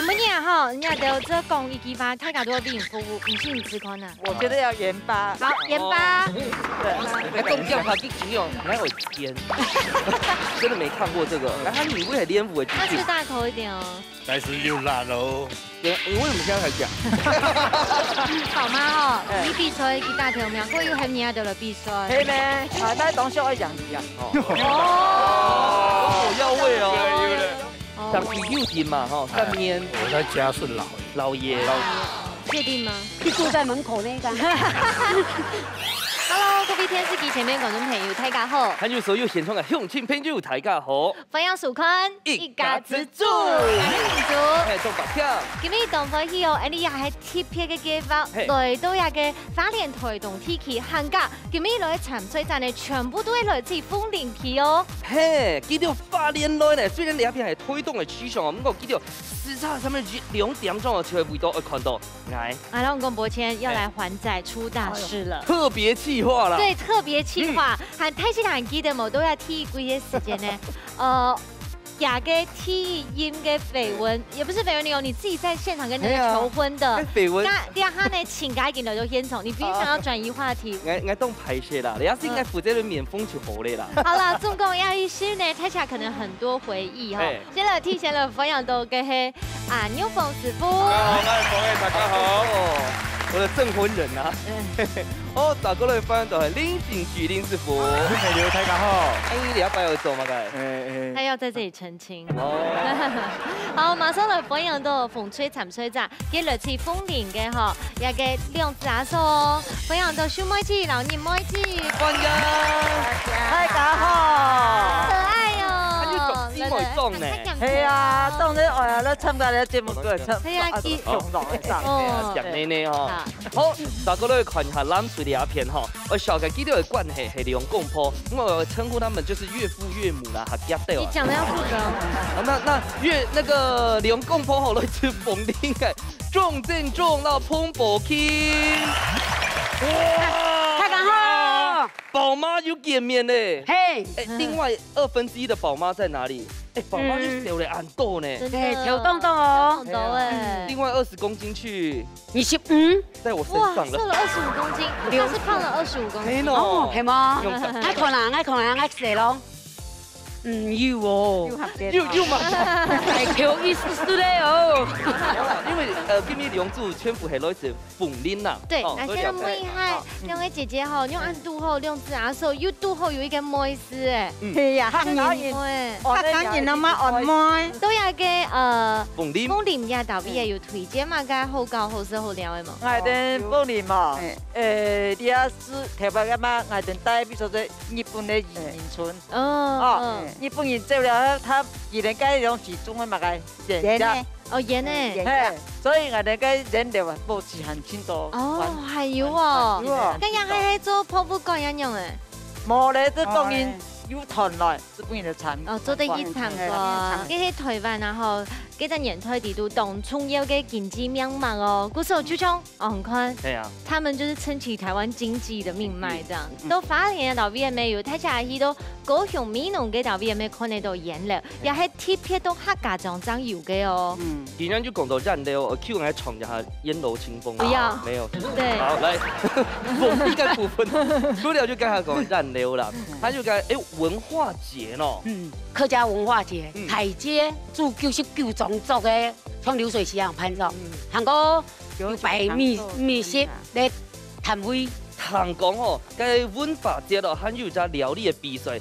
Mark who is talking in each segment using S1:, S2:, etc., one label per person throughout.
S1: 今日哈，人家都这公益激发，太家多为你服务，你是你吃宽呐？
S2: 我觉得要盐巴。
S1: 好，盐巴。
S3: 对，更酱它去只有哪有煎，真的没看过这个。然后它里面还连五的
S1: 那吃大口一点哦。
S4: 但是又辣喽。
S3: 你为什么现在才讲？
S1: 宝妈哦，你必须去大条苗，过有很年就来必须。
S2: 係咩？啊，但係當時我養魚啊。
S3: 哦，要味哦。
S1: 哦，
S3: 长期六斤嘛，哈，上面
S4: 我在家是
S3: 老爷，
S1: 确定吗？
S5: 就住在门口那个。
S1: Hello， 各位電視機前面觀眾朋友，大家好。
S3: 還有所有現場嘅鄉親朋友，大家好。
S1: 歡迎收看
S3: 一家之主，
S1: 係
S3: 中白票。
S1: 今日當歡喜哦，你也係特別嘅計劃，來到一個花蓮台東地區行假。今日來潛水站嘅全部都係來自鳳林區哦。
S3: 嘿，記到花蓮來呢，雖然兩邊係推動嘅趨向哦，不過記到時差上面2點鐘就會回到看到，哎，
S1: 阿龍公伯謙要來還債出大事了，
S3: 特別企劃啦。
S1: 對，特別企劃，還太極彈記得冇都要提幾嘅時間呢？雅個體音嘅緋聞，也不是緋聞，你有你自己在現場跟人家求婚的
S3: 緋聞。
S1: 第二下呢，請改見到就現場，你必須想要轉移話題。
S3: 我當拍攝啦，你要是應該負責免風就好咧啦。
S1: 好啦，總共要一些呢，睇起來可能很多回憶哈。先來提前了分享到嘅係牛鳳師傅。
S3: 大家好，我的證婚人啊。哦，打過來分享到係林景菊林師傅。
S4: 大家好。
S3: 你要擺我做嘛嘅？
S1: 他要在這裡澄清。好，馬上來分享到風吹潛水站，嘅來自鳳林嘅嗬，有嘅兩隻阿叔哦，分享到小妹子、老年妹子。
S3: 歡迎，
S2: 大家好。
S1: 可愛哦。
S3: 姊妹裝呢？
S2: 係啊，當你我有咧參加你嘅節目過嚟出，
S1: 係啊，結
S2: 用落嚟曬。
S1: 哦，
S3: 講呢呢嗬。好，大家來看一下咱水的一片哈。我小個記得嘅關係係兩公婆，我稱呼他們就是岳父岳母啦，合家對哦。
S1: 你講得要負責。
S3: 那個兩公婆好來自鳳林嘅重正重到澎湖區。
S5: 大家好，
S3: 寶媽又見面嘞。
S5: 嘿，
S3: 另外1/2的寶媽在哪裡？寶媽又掉了很多呢。
S5: 哎，跳動動哦，
S1: 動哎。
S3: 另外20公斤去
S5: 25，
S3: 在我身
S1: 哇，
S3: 上了。
S1: 瘦了25公斤，他是胖了25公斤。
S5: 哦，係嗎？愛看人，愛看人，愛食咯。要哦，
S3: 又嘛。
S5: 大條意思咧哦。
S3: 因為今日兩組全部係來自鳳林啦。
S1: 對，那現在妹嗨，兩位姐姐哈，用按肚後兩隻阿叔，又肚後有一個妹絲哎。
S2: 係啊，黑眼然後乜按摩？
S1: 都有嘅
S3: 鳳
S1: 林嘅導邊有推薦嘛，嘅好高好色好料嘅嘛。
S2: 我哋鳳林嘛，你要是特別嘅嘛，我哋帶比如說日本嘅移民村。哦。日本人做了，他二年間用集中的嘛個人家，
S1: 哦鹽呢，
S2: 係，所以我哋嘅人流啊保持很清楚。
S1: 哦，係有哦，咁樣係做泡芙乾一樣誒。
S2: 冇咧，都當然要團來日本人嘅產。
S1: 哦，做得熱談個，喺台灣然後幾陣人推地都當重要嘅經濟命脈哦，故事就像很寬，
S3: 對啊，
S1: 他們就是撐起台灣經濟的命脈，這樣。到花蓮嘅島邊沒有，睇起來去到高雄美濃嘅島邊沒看得到鹽了，也係特別到客家莊長有嘅哦。
S3: 今天就講到染料，我 Q 來闖一下煙樓清風。
S1: 不要，
S3: 沒有。
S1: 對。
S3: 好，來，鳳林嘅部分，除了就剛才講染料啦，他就講文化節咯。
S5: 客家文化節，台街做99種族嘅，像流水席一樣拍照，韓國有擺美食嚟攤位。
S3: 通講哦，cái文化節哦，還有隻料理嘅比賽，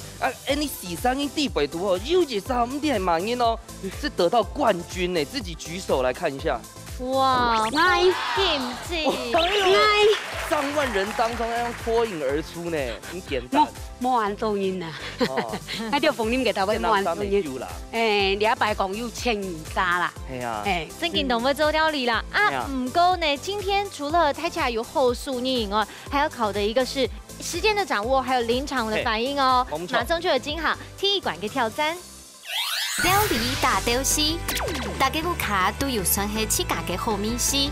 S3: 你時尚英地北圖哦，有一隻唔啲係盲英哦，是得到冠軍呢，自己舉手來看一下。
S1: 哇，
S5: 愛
S1: kimchi，
S5: 愛
S3: 上萬人當中要脫穎而出呢，很簡單。
S5: 冇按到人啊，喺條鳳林嘅頭位冇按到人。禮拜講要1000沙啦。
S3: 係啊。
S1: 正經都會做料理啦啊！唔過呢，今天除了睇起來有後數逆以外，還要考的一個是時間的掌握，還有臨場的反應哦。馬上就有金行體育館嘅挑戰。
S6: 料理大屌絲，大家個卡都要算係自家嘅好美食。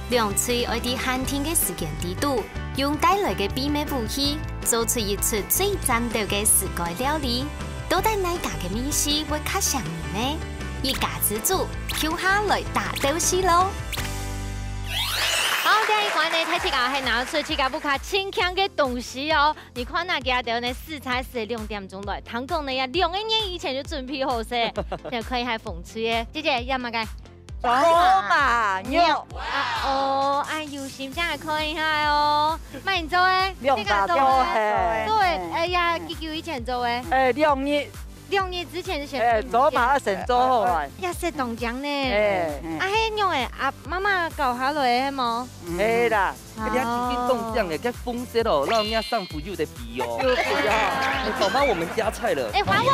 S6: 兩嘴愛啲寒天嘅時間地度，用帶來嘅秘密武器，做出一出最讚到嘅世界料理。到底哪家嘅美食會較上癮呢？一家之主，跳下来打斗戏咯。
S1: 好，第一关呢，太七家还拿出七家不卡轻强的东西哦。你看那家的呢，4才4 2点钟来，唐工呢呀，2年以前就准备好噻，现在可以还讽刺耶。姐姐要么该？
S2: 走马牛。
S1: 哦，哎，有心这样还可以哈哦。慢走诶，
S2: 两大条嘿。
S1: 对，哎呀，舅舅以前做诶。2年之前就先。
S2: 走马神走好来。
S1: 也是冻僵呢。啊，迄样诶，啊，妈妈教下来冇？
S2: 嘿啦。
S3: 人家今天冻酱诶，该风色哦，让人家上不就的皮哦。宝妈，我们加菜了。
S1: 哎，还我。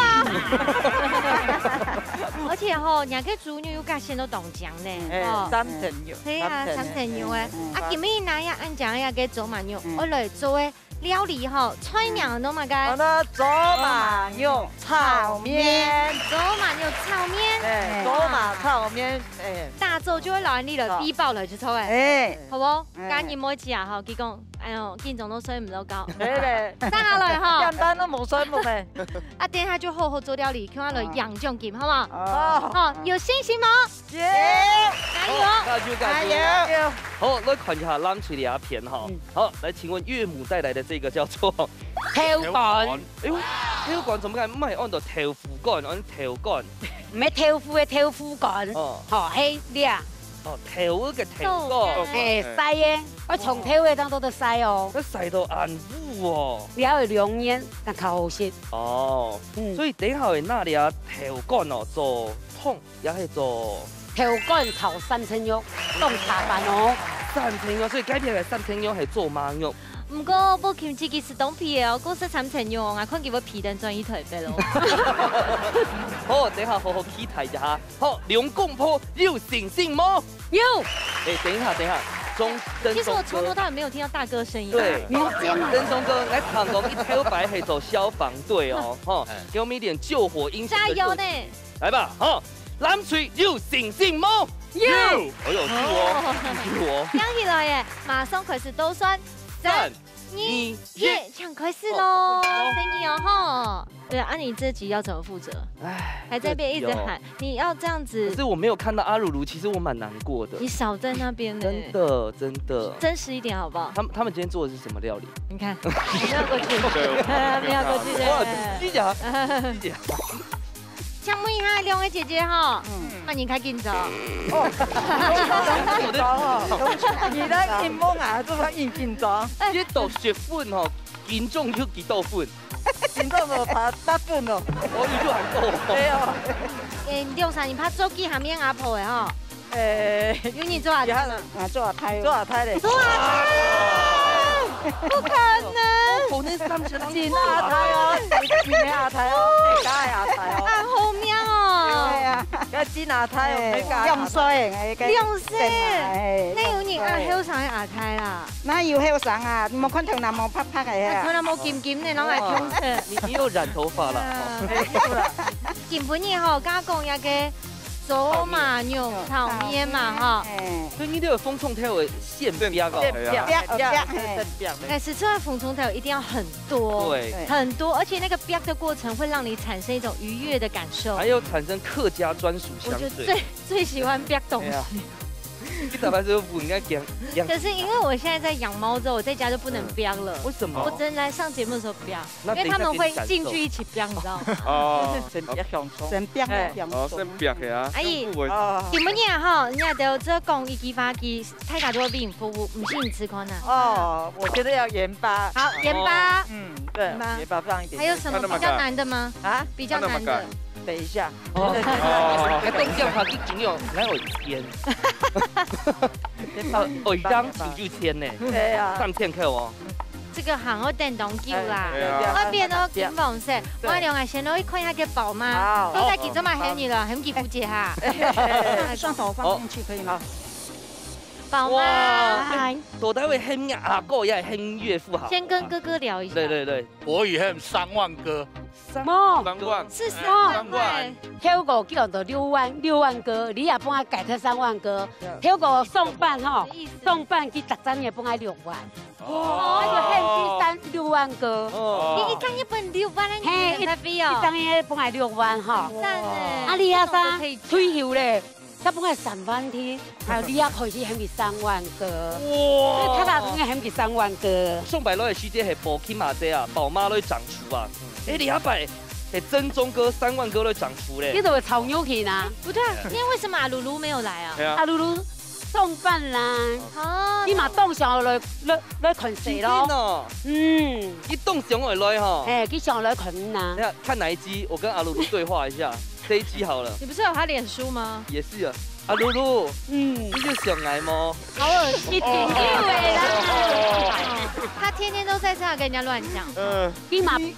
S1: 而且吼，人家个猪肉有加先都冻酱呢。
S2: 3层肉。
S1: 对啊，3层肉诶。啊，今日那样按讲呀个走马肉，我来做诶。料理吼，菜名都嘛该。
S2: 那走马牛炒面，
S1: 走马牛炒面，
S2: 走马炒面，
S1: 大周就会老安利了，逼爆了就错诶，好不？今日每次啊吼，佢讲，哎呦，建总都水唔到高，
S2: 对咧，
S1: 生下来吼，
S2: 简单都冇水冇咩，
S1: 啊，等下就好好做料理，看下来养奖金，好嘛？
S2: 哦，
S1: 有信心吗？
S2: 耶，
S3: 加油！好，来看一下蓝翠的阿片哈。好，来，请问岳母带来的这个叫做
S5: 跳杆。
S3: 哎呦，跳杆怎么解唔係按照跳副杆，按跳杆？
S5: 唔係跳副嘅跳副杆。哦，係啲啊。
S3: 哦，跳嗰個跳杆。
S5: 誒，細嘅，我從跳嘅當到都細哦。
S3: 那細到眼烏哦。
S5: 你要2年，但較好食。
S3: 哦，所以等下會那裡啊跳杆哦做湯，也係做。
S5: 跳杆炒3層肉，凍茶飯哦。
S3: 3層肉，所以改片嘅3層肉係做馬肉。
S1: 唔過不kim自己是凍皮嘅，我講是3層肉，我看佢個皮蛋轉一腿俾咯。
S3: 好，等下好好期待一下。好，兩公婆有信心嗎？
S5: 有。
S3: 哎，等一下，
S1: 其實我從頭到尾沒有聽到大哥聲音。
S3: 對，曾宗哥來唐工一跳白係走消防隊哦，哈，給我們一點救火英雄。
S1: 加油呢！
S3: 來吧，哈。藍翠有信心嗎？有，好有趣哦，
S1: 講起來耶，馬上開始倒算，3、2、1，搶開始嘍！等你哦，哈。對啊，你這集要怎麼負責？哎，還在那邊一直喊，你要這樣子。
S3: 可是我沒有看到阿如如，其實我蠻難過的。
S1: 你少在那邊呢。
S3: 真的，真的。
S1: 真實一點好不好？
S3: 他們今天做的是什麼料理？
S1: 你看，不要過去，不要過去。
S3: 哇，機甲。
S1: 想問一下兩位姐姐哈，那你開緊張？
S2: 哦，你咧緊張啊，做乜緊張？
S3: 一道雪粉吼，緊張要幾多粉？
S2: 緊張就拍8分咯。
S3: 哦，你就還夠。對哦。
S1: 廖生，你拍做幾下面阿婆嘅哈？有你做阿胎了？
S2: 做阿胎嘞。
S1: 做阿胎？不可能。
S3: 我那3隻
S2: 真阿胎哦，真嘅阿胎哦，假嘅阿胎哦。
S1: 好命哦。
S2: 係啊，個真阿胎哦，用衰嘅。
S1: 用衰。那有你阿後生嘅阿胎啦？
S2: 哪有後生啊？冇看頭男冇拍拍嘅啊？
S1: 頭男冇劍劍嘅，攞嚟通色。
S3: 你又染頭髮了。
S1: 今本日吼，加講一個。走馬牛炒面嘛哈，
S3: 所以你都有風沖條的線標個，
S1: 哎，吃出來風沖條一定要很多，
S3: 對，
S1: 很多，而且那個標的過程會讓你產生一種愉悅的感受，
S3: 還有產生客家專屬香水。
S1: 我就最喜歡標東西。
S3: 你打牌時候不應該講。
S1: 可是因為我現在在養貓之後，我在家就不能標了。
S3: 為什麼？
S1: 我只能來上節目的時候標，因為他們會進去一起標，你知道嗎？
S2: 哦，先標香蔥，先標
S4: 嘅啊。
S1: 阿姨，點乜嘢哈？人家都這講一支花機，太假多俾人服務，唔信你吃寬啊。
S2: 哦，我覺得要鹽巴。
S1: 好，鹽巴。
S2: 對，鹽巴放一點。
S1: 還有什麼比較難的嗎？啊，比較難的。
S2: 等一下。
S3: 哦，凍醬它最緊要來有鹽。哦，當請就簽呢。
S2: 對啊。
S3: 3千克哦。
S1: 這個行我電動叫啦，嗰邊都金黃色。我兩個先攞去看一下個寶媽，都在幾隻嘛很熱了，很幾副節哈。
S2: 蒜頭放進去可以嗎？
S1: 宝妈，
S3: 多大会很阿哥也很岳父好。
S1: 先跟哥哥聊一下。
S3: 对，
S4: 国语很3万歌
S5: 3
S7: 万
S1: 是3万。
S5: 跳舞叫做6萬歌，你也幫我改成3萬歌。跳舞送辦吼，送辦佢10張也幫我6萬。哦，就很第3 6萬歌。
S1: 你一張一本6萬，你才飛哦。
S5: 一張也幫我6萬哈。
S1: 讚誒！
S5: 啊，你遐啥退休咧？他幫我3萬天，還有你也開始很第3萬歌。哇！他講嘅很第3萬歌。
S3: 宋百樂嘅師姐係寶琴馬姐啊，寶媽都長廚啊。哎，你阿伯係真宗哥3萬歌都長廚咧。
S5: 你怎麼炒牛皮呢？
S1: 不對，今天為什麼阿露露沒有來啊？
S5: 阿露露送飯啦。哦。你嘛當上來群食咯。嗯。
S3: 你當上來哈？
S5: 哎，佢上來群呐。
S3: 你看哪一集？我跟阿露露對話一下。這一集好了。
S1: 你不是有他臉書嗎？
S3: 也是啊。阿露露，你就想來嗎？
S1: 好惡心，挺偉啦！他天天都在這跟人家亂講。
S5: 你嘛，你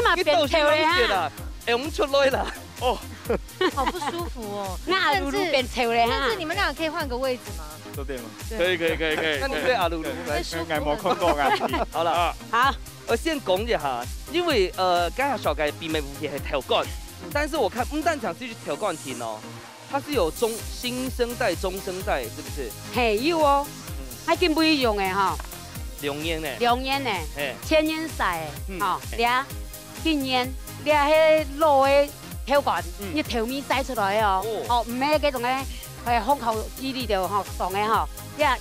S5: 嘛變臭啦！
S3: 哎，我們出來啦！
S1: 哦，好不舒服哦。
S5: 那阿露露變臭了哈。
S1: 但是你們兩個可以換個位置嗎？
S4: 都對嗎？
S7: 可以。
S3: 那你對阿露露來
S1: 舒服。
S4: 冇看過啊。
S3: 好了，
S5: 好。
S3: 我先講一下，因為剛才小解比美舞也係跳慣。但是我看唔但場是去跳慣艇哦，它是有新生代、中生代，是不是？
S5: 嘿，有哦，還真不一樣誒哈。
S3: 龍煙呢？
S5: 龍煙呢？千煙賽誒，吼，倆禁煙，倆迄路誒跳慣，你頭面使出來哦，哦，唔係嗰種誒，係風口依啲就吼當誒吼，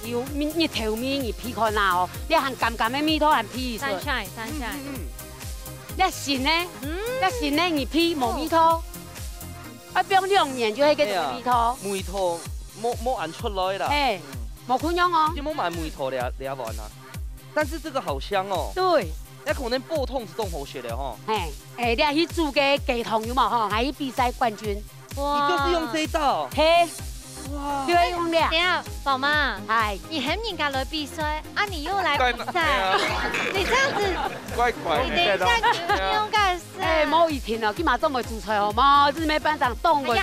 S5: 你有你頭面你皮看啦哦，你含甘甘誒米湯含皮出。
S1: sunshine。
S5: 你新呢？你新呢？你皮冇米湯，啊，不用2年就係嗰種米湯。
S3: 梅頭冇按出來啦。
S5: 哎，冇款樣哦。
S3: 你冇買梅頭嚟玩啊？但是這個好香哦。
S5: 對。
S3: 你可能煲湯是凍好食的吼。
S5: 哎，你去煮嘅雞湯有冇吼？還去比賽冠軍。
S3: 哇！你就是用這一道。
S5: 嘿。哇！就係用的。
S1: 等下，寶媽，
S5: 係。
S1: 你很人家來比賽，啊，你又來比賽，你這樣子。
S7: 怪。
S1: 你等一下，你用幹事。
S5: 哎，冇以前哦，佢嘛都冇煮菜好冇，就是咩班長凍過。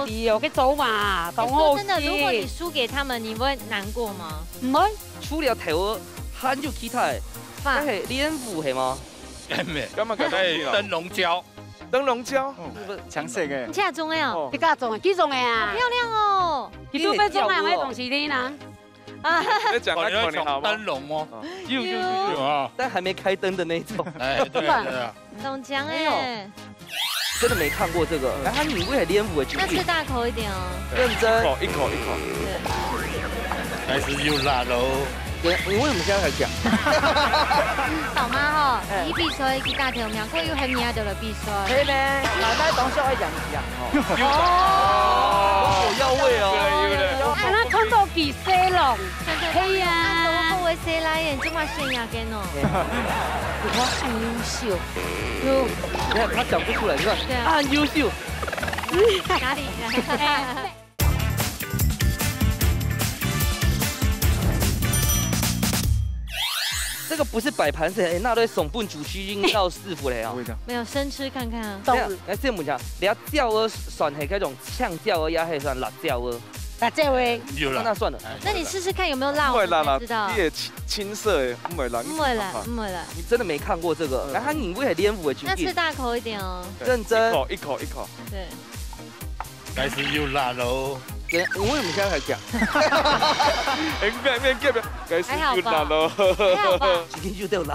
S5: 你有去走嘛，凍好
S1: 真的，如果你輸給他們，你會難過嗎？
S5: 唔會。
S3: 除了頭喊就其他，那係練舞係嗎？
S4: 咁啊，佢係燈籠膠。
S7: 燈籠膠，
S4: 橙色嘅。
S1: 你家中嘅哦？
S5: 你家中嘅，幾種嘅啊？
S1: 漂亮哦！
S5: 佢都咩種啊？咩東西呢？嗱，
S7: 啊，你講來看你好嗎？
S4: 燈籠哦，
S3: 有啊，但還沒開燈的那種。
S4: 哎，對啊。
S1: 懂講哎。
S3: 真的沒看過這個，然後你會練舞嘅。
S1: 那吃大口一點哦。
S3: 認真。
S7: 一口。
S4: 開始又辣咯。
S3: 你為什麼現在才講？
S1: 寶媽吼，伊比賽佢大條命，佢又很命到了比賽。
S2: 係咩？奶奶當初係人哦。
S3: 哦，要味哦。
S5: 啊，那穿到幾細龍？係啊。
S1: 都好會寫啦，人中華選牙嘅喏。
S5: 我很優秀。
S3: 你看他講不出來，你看他很優秀。
S1: 哪裡？
S3: 這個不是擺盤式，那都送半主區應到師傅嚟啊！
S1: 沒有生吃看看啊。
S3: 來師傅講，你要椒鵝算係嗰種嗆椒鵝，也係算辣椒鵝。
S5: 辣椒鵝，
S3: 那算了。
S1: 那你試試看有沒有辣，我才知道。
S7: 你也青色誒，唔會辣。
S1: 唔會辣，唔會辣。
S3: 你真的沒看過這個？然後你會係練舞嘅劇。
S1: 那吃大口一點哦。
S3: 認真。
S7: 一口。
S1: 對。
S4: 開始又辣咯。
S3: 你為什麼現在才講？
S1: 還好吧，還好吧，
S3: 今天就都有辣。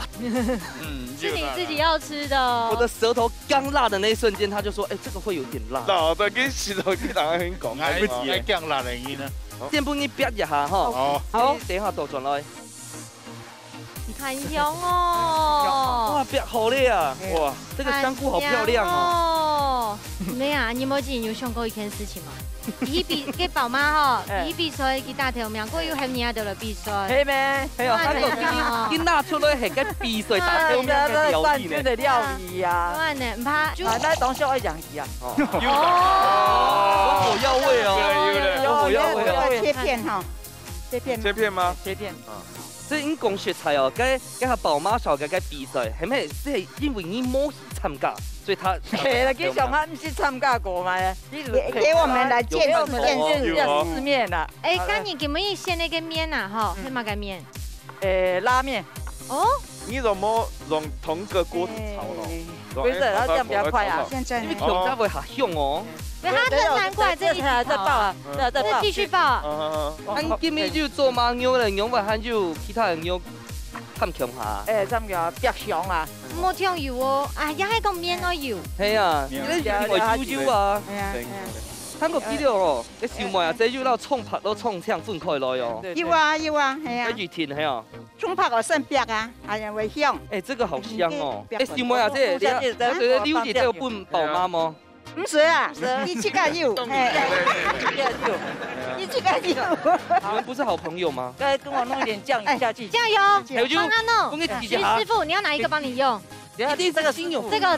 S1: 是你自己要吃的。
S3: 我的舌頭剛辣的那一瞬間，他就說：哎，這個會有點辣。
S7: 嗱，但係舌頭啲人喺講，
S4: 來不及嘅，降辣嚟嘅呢。
S3: 先幫你煸一下哈。
S4: 好。
S3: 好，等一下倒轉來。
S1: 很香哦！
S3: 哇，煸好咧啊！哇，這個香菇好漂亮哦。
S1: 咩啊？你冇記有上過一件事情嗎？伊比給寶媽吼，伊比賽佢大條命，佢又很命到了比賽。
S2: 係咩？
S3: 係啊，佢佢拿出來係個比賽大條命嘅料理
S2: 嘅料理啊！
S1: 當然呢，唔怕。
S2: 奶奶當初係人字啊！
S3: 哦，要味哦，
S2: 要味，切片哈，
S7: 切片嗎？
S2: 切片。
S3: 即係講食材哦，跟下寶媽小嘅比賽，係咪？即係因為你摸参加，所以他。
S2: 嘿，那基上俺不是参加过嘛？
S8: 给我们来见
S2: 世面啦。
S1: 哎，刚你给我们先那个面呐，哈，是嘛个面？
S2: 拉面。
S1: 哦。
S7: 你怎么用同个锅子炒咯？
S2: 不是，它这样比较快啊。
S8: 现在
S3: 因为调价会下香哦。
S1: 对，它很难怪，这一
S2: 再爆啊，再爆。
S1: 继续爆。
S3: 俺今日就做马牛了，牛话喊就其他人牛探强下。
S2: 怎么样？白香啊。
S1: 冇聽油哦，啊，也係個面咯油。
S3: 係啊，你咧為豬油啊。係啊。睇個資料哦，你燒賣啊，這油撈沖拍都沖槍分開來哦。
S8: 有啊有啊，係啊。
S3: 跟住甜係啊。
S8: 沖拍我剩白啊，哎呀會香。
S3: 誒，這個好香哦。誒，燒賣啊，這你了解這個半寶媽嗎？
S8: 唔是啊，你這個油，你這個油。
S3: 你們不是好朋友嗎？
S2: 再跟我弄一點醬油下去。
S1: 醬油，幫他弄。徐師傅，你要哪一個幫你用？
S3: 一定這個先用。
S1: 這個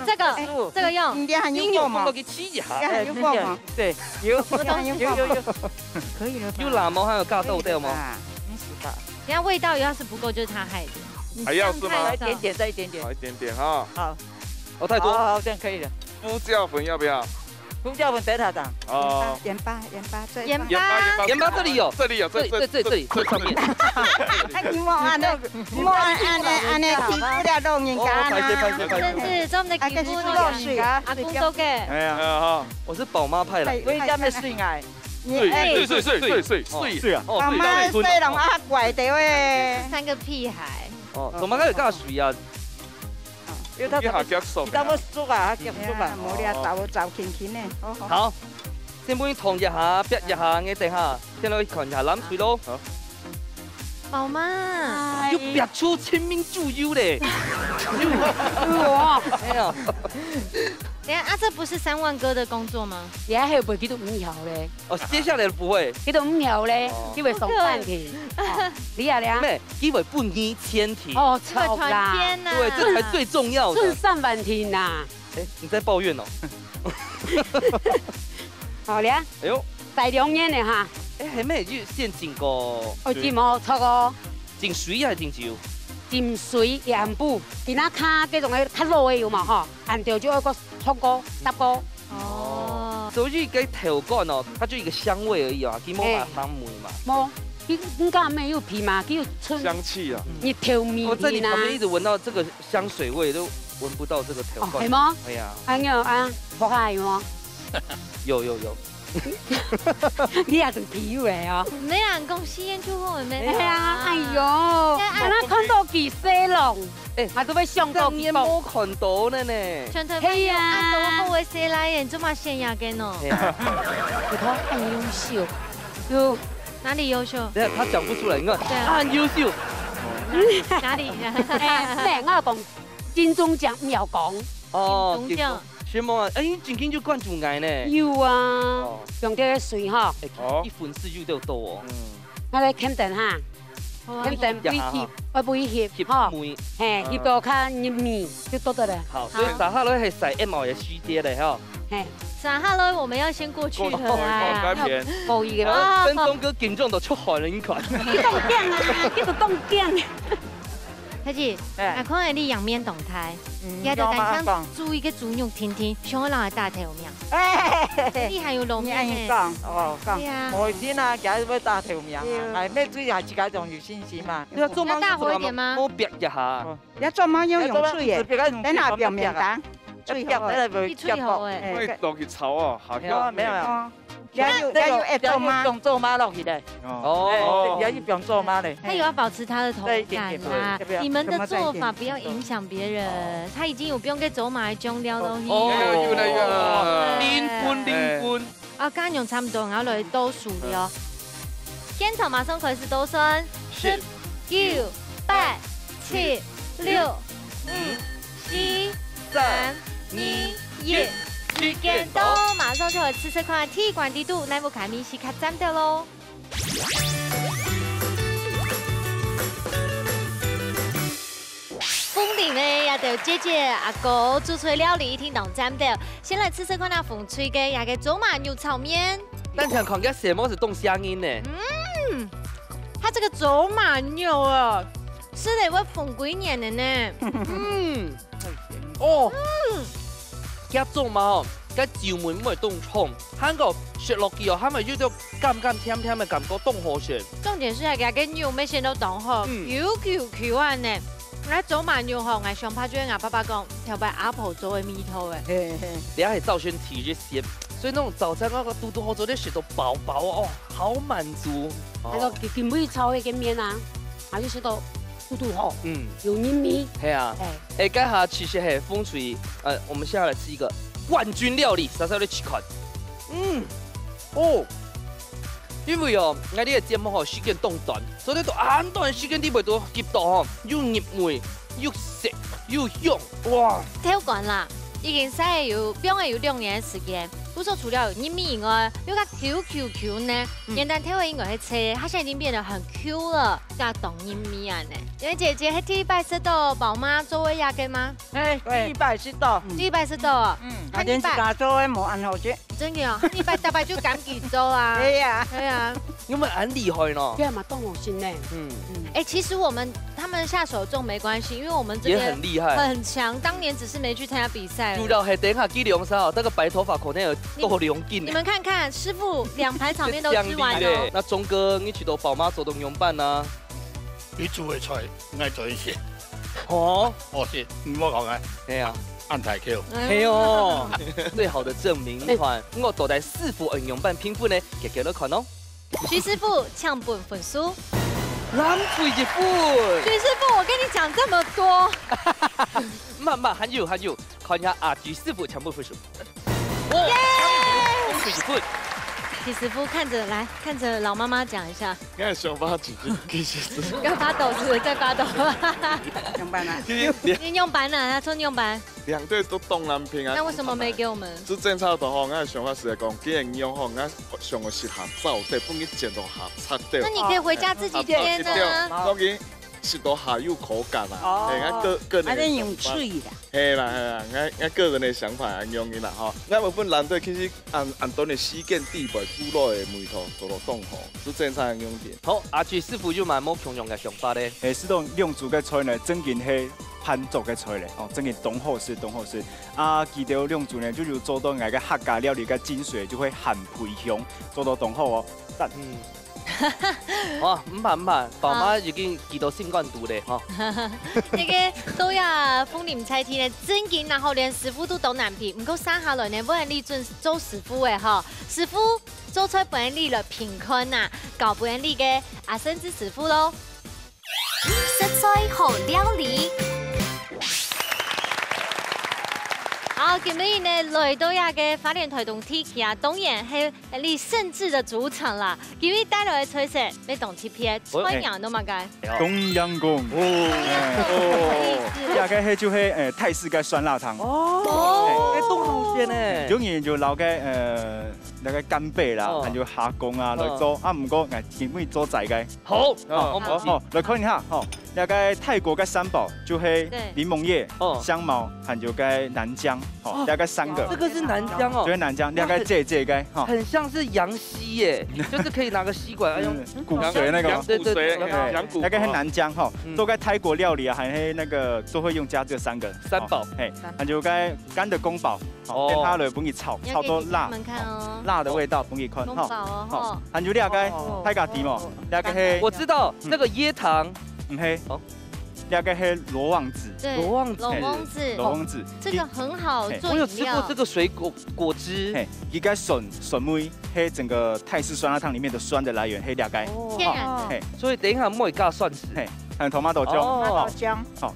S1: 用。
S8: 應該還有過嗎？
S3: 我給吃一下。
S8: 還有過嗎？
S2: 對，有。
S8: 可以了。
S3: 有辣嗎？還有尬豆豆嗎？
S1: 等下味道要是不夠，就是他害的。
S7: 還要是嗎？
S2: 一點點，再一點點。
S7: 好，一點點哈。
S2: 好。
S3: 哦，太多。
S2: 好，這樣可以了。
S7: 胡椒粉要不要？
S2: 胡椒粉等它長。
S7: 哦。
S8: 鹽巴，
S3: 鹽巴這裡有，
S7: 這裡有，這上面。
S8: 莫按呢皮膚的弄人家
S1: 呢。是專門的皮膚弄人家，阿公都嘅。
S7: 哎呀，
S3: 我是寶媽派來。
S2: 我家咩水嗌？
S7: 水啊！
S8: 寶媽水龍阿怪的喂。
S1: 三個屁孩。
S3: 哦，寶媽佢加水啊。
S2: 因為他
S7: 夾熟，
S2: 你等我熟啊，夾熟啊，
S8: 冇你啊，走輕輕呢。
S3: 好，先幫你燙一下，煸一下，你等下，先來看一下冷水咯。
S1: 寶媽，
S3: 要煸出清明豬油嘞。
S5: 哇！
S3: 哎呀，
S1: 等下啊，這不是3萬哥的工作嗎？
S5: 你還會記到5條咧？
S3: 哦，接下來不會。
S5: 記到5條咧，機會送半題。你啊你啊。
S3: 咩？機會不離千題。
S5: 哦，超啦。
S3: 對，這才最重要的。
S5: 順上半題呐。
S3: 哎，你在抱怨哦。
S5: 好咧。
S3: 哎呦。
S5: 大兩年咧哈。
S3: 哎，係咩？就先浸個。
S5: 哦，浸哦，錯個。
S3: 浸水還是浸酒？
S5: 浸水鹽補，其他卡嗰種嘅較老嘅有嘛嗬，按掉咗一個沖過搭過。
S3: 哦。所以個頭乾哦，它就一個香味而已啊，佢冇把它梅嘛。
S5: 冇，應該沒有皮嘛，佢有
S7: 香氣啊。
S5: 你調味
S3: 我在你旁邊一直聞到這個香水味，都聞不到這個頭乾。
S5: 係嗎？
S3: 係啊。
S5: 還有啊，學下有嗎？
S3: 有。
S5: 你也是皮味哦。
S1: 沒人講吸煙就好咩？
S5: 係啊，哎呦，我看到幾細龍，我都會想到
S3: 你冇看到呢呢。
S1: 係啊，啊都好會寫來嘅，做乜寫呀嘅喏？
S5: 你睇很優秀，有
S1: 哪裡優秀？
S3: 等下他講不出來，你看，很優秀。
S1: 哪裡？
S5: 咩？我講金鐘獎唔要講。
S3: 哦，
S1: 金鐘獎。
S3: 什麼啊？哎，最近就關注愛呢？
S5: 有啊，用啲水嗬。
S3: 一粉絲就都多哦。
S5: 我嚟肯定哈，肯定威脅，我威脅嗬。嘿，協到較入面就多得啦。
S3: 好，所以撒下來係洗 M 嘅書碟嚟嗬。
S5: 嘿，
S1: 撒下來我們要先過去了啦。
S5: 可以嘅啦。
S3: 分鐘哥緊張到出汗了，你看。
S5: 佢凍驚啊！佢就凍驚。
S1: 太姐，阿康係你養面動態，也就敢想煮一個豬肉天天，想我人係大頭命。你還有露面呢？
S2: 哦，每天啊，假如要大條命啊，係咩水係自己仲要新鮮嘛？
S3: 你要做
S1: 大火一點嗎？
S3: 我煸一下。
S8: 要做乜要用水嘅？等下表面打，
S2: 最後
S1: 你最後誒，
S7: 可以落去炒啊，下
S2: 有沒有？
S8: 要做嗎？
S2: 用做嗎落去的？
S3: 哦，
S2: 要用做嗎嘞？
S1: 他有要保持他的頭感啦。你們的做法不要影響別人，他已經有不用給走馬中料東西。
S3: 靈魂。
S1: 啊，剛剛用差唔多，然後落去倒數了。現場馬上開始倒算，10、9、8、7、6、5、4、3、2、1。時間到，馬上就會試試看鐵管地度，乃部卡米西卡斬掉咯。風鈴呢也就姐姐阿哥煮出料理，聽懂斬掉。先來試試看那風吹嘅也個走馬牛炒麵。
S3: 但想看個什麼是動聲音呢？
S1: 它這個走馬牛啊，吃了會風幾年的呢。
S3: 哦。加种嘛吼，加油门唔会冻冲，韩国食落去哦，他们有种甘甜甜的感觉，冻好食。
S1: 重点是係個牛尾先都凍好，Q 啊呢。我走埋牛吼，我上拍就跟我爸爸講，條擺阿婆做嘅米頭誒。
S3: 等下係照先體熱先，所以那種早餐那個嘟嘟好做啲食到飽飽哦，好滿足。
S5: 那個金尾炒嘅麵啊，還有食到嘟嘟好，有黏米。
S3: 係啊，誒，家下其實係風水，我們現在來吃一個冠軍料理，稍稍的試看。哦。因為哦，我哋嘅節目吼時間凍短，所以到很短時間你袂到夾到吼，又入味又食又香，哇！
S1: 體館啦，已經使有表嘅有2年嘅時間。不說除了有黏米以外，有個 Q 呢，簡單體會應該係切，它現在已經變得很 Q 了，加凍黏米啊呢。因為姐姐係第一擺食到寶媽做嘅呀嘅嗎？
S2: 第一擺食到，
S1: 第一擺食到啊。
S2: 他連自家做嘅冇按好食。
S1: 真嘅哦，第一擺大擺就趕緊做啊。
S2: 對呀，
S1: 對啊。
S3: 因為很厲害呢。
S5: 對嘛，凍好心呢。
S1: 哎，其實他們下手重沒關係，因為我們這邊
S3: 也很厲害，
S1: 很強。當年只是沒去參加比賽。
S3: 主要係等下幾兩三哦，那個白頭髮可能有夠兩斤。
S1: 你們看看，師傅2盤炒麵都吃完了。
S3: 那鐘哥，你去到寶媽做凍用飯啊？
S4: 你煮嘅菜愛做一些。
S3: 哦，
S4: 是，唔好講啊。
S3: 係啊。
S4: 按台 Q，
S3: 係哦，最好的證明呢款，我到底師傅應用版評分呢，給你看哦。
S1: 徐師傅搶本分數，
S3: 攬住一本。
S1: 徐師傅，我跟你講這麼多。
S3: 慢，還有，看一下阿徐師傅搶本分數。
S1: 耶！
S3: 攬住一本。
S1: 徐師傅看着老媽媽講一下。
S7: 剛才想法幾實。
S1: 要發抖是在發抖。
S2: 用板啊？
S1: 你用板啊？他說你用板。
S7: 兩隊都東南偏啊。
S1: 那為什麼沒給我們？
S7: 就正常的吼，我想法是講，既然用吼，我上個適合走，對，不然剪到下擦掉。
S1: 那你可以回家自己煎啊。
S7: 當然，食到下有口感啊。我個人。
S2: 你用脆啦。
S7: 係啦，我個人的想法係咁樣嘅啦，吼。我部分藍隊其實按短的時間地位煮落嘅梅頭做到凍好，就正常用點。
S3: 好，阿徐師傅就蠻冇強用嘅想法咧。
S9: 是種兩組嘅菜呢，整件係韓族嘅菜咧，哦，整件東好食。啊，記得兩組呢，就做到我嘅客家料理嘅精髓，就會韓培香，做到東好哦。
S3: 哇，唔怕，寶媽已經記到新冠毒咧，嗬。
S1: 那個都要豐年菜天咧，真緊，然後連師傅都懂難皮，唔夠生下來呢，不然你準做師傅嘅嗬。師傅做出不然你了貧困啊，搞不然你嘅阿生之師傅咯。
S6: 食材好料理。
S1: 好，今日呢來到呀嘅花蓮台東鐵橋當然係你盛智的主場啦。今日帶來嘅菜色，你當切片川陽都嘛該。
S9: 東陽宮哦，大概係就係泰式嘅酸辣湯。
S3: 哦，東好鮮呢。
S9: 當然就留嘅那個干貝啦，還有蝦公啊來做，啊唔過誒點會做仔嘅。
S3: 好，
S9: 來看一下，那個泰國嘅三寶就係檸檬葉、香茅，還有個南薑。哦，大概3個。
S3: 這個是南薑哦。
S9: 這個南薑，大概這個哈。
S3: 很像是羊膝耶，就是可以拿個吸管用
S9: 骨髓那個。
S7: 對，羊骨。
S9: 大概係南薑哈，都在泰國料理啊，還係那個都會用加這3個。
S3: 三寶，
S9: 嘿，還有個乾的宮保，跟它來幫你炒到辣，辣的味道幫你看哈。好，還有兩個泰家甜哦，兩個係。
S3: 我知道那個椰糖，
S9: 唔係。大概係羅望子，
S3: 羅
S9: 望子，
S1: 這個很好做。
S3: 我有吃過這個水果汁，
S9: 嘿，一個筍梅，係整個泰式酸辣湯裡面的酸的來源，係兩個，
S1: 天然的，
S3: 嘿，所以等一下唔可以加蒜絲，
S9: 嘿，還有 tomato 醬，
S3: 哦，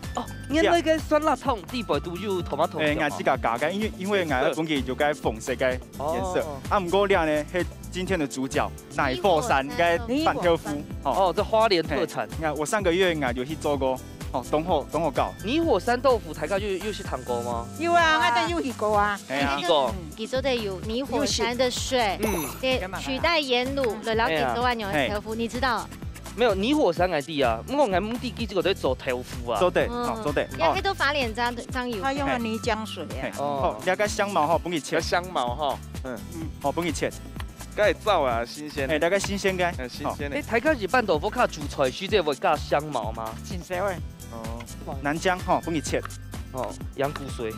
S3: 你那個酸辣湯地板都有 tomato 醬，
S9: 我自己加嘅，因為我本身就該粉色嘅顏色，啊唔過呢係今天的主角奶火山嘅板條夫，
S3: 哦，這花蓮特產，
S9: 我上個月我就去做過。哦，東河搞
S3: 泥火山豆腐，大家又是糖過嗎？
S2: 有啊，我都有去過啊。
S3: 去過。
S1: 記住得有泥火山的水，取代鹽滷，來了解做完牛的豆腐，你知道？
S3: 沒有泥火山嘅地啊，我目的記這個在做豆腐啊。
S9: 做的，做的。
S1: 也都花蓮醬油。
S2: 他用了泥漿水啊。
S9: 哦，那個香茅哈，幫你切。
S7: 香茅哈，
S9: 哦，幫你切。
S7: 梗係走啊，新鮮。
S9: 那個新鮮嘅，
S7: 新鮮嘅。
S3: 大家是拌豆腐卡煮菜，需要會加香茅嗎？
S2: 新鮮嘅。
S9: 南薑哈，幫你切。
S3: 哦，羊骨髓。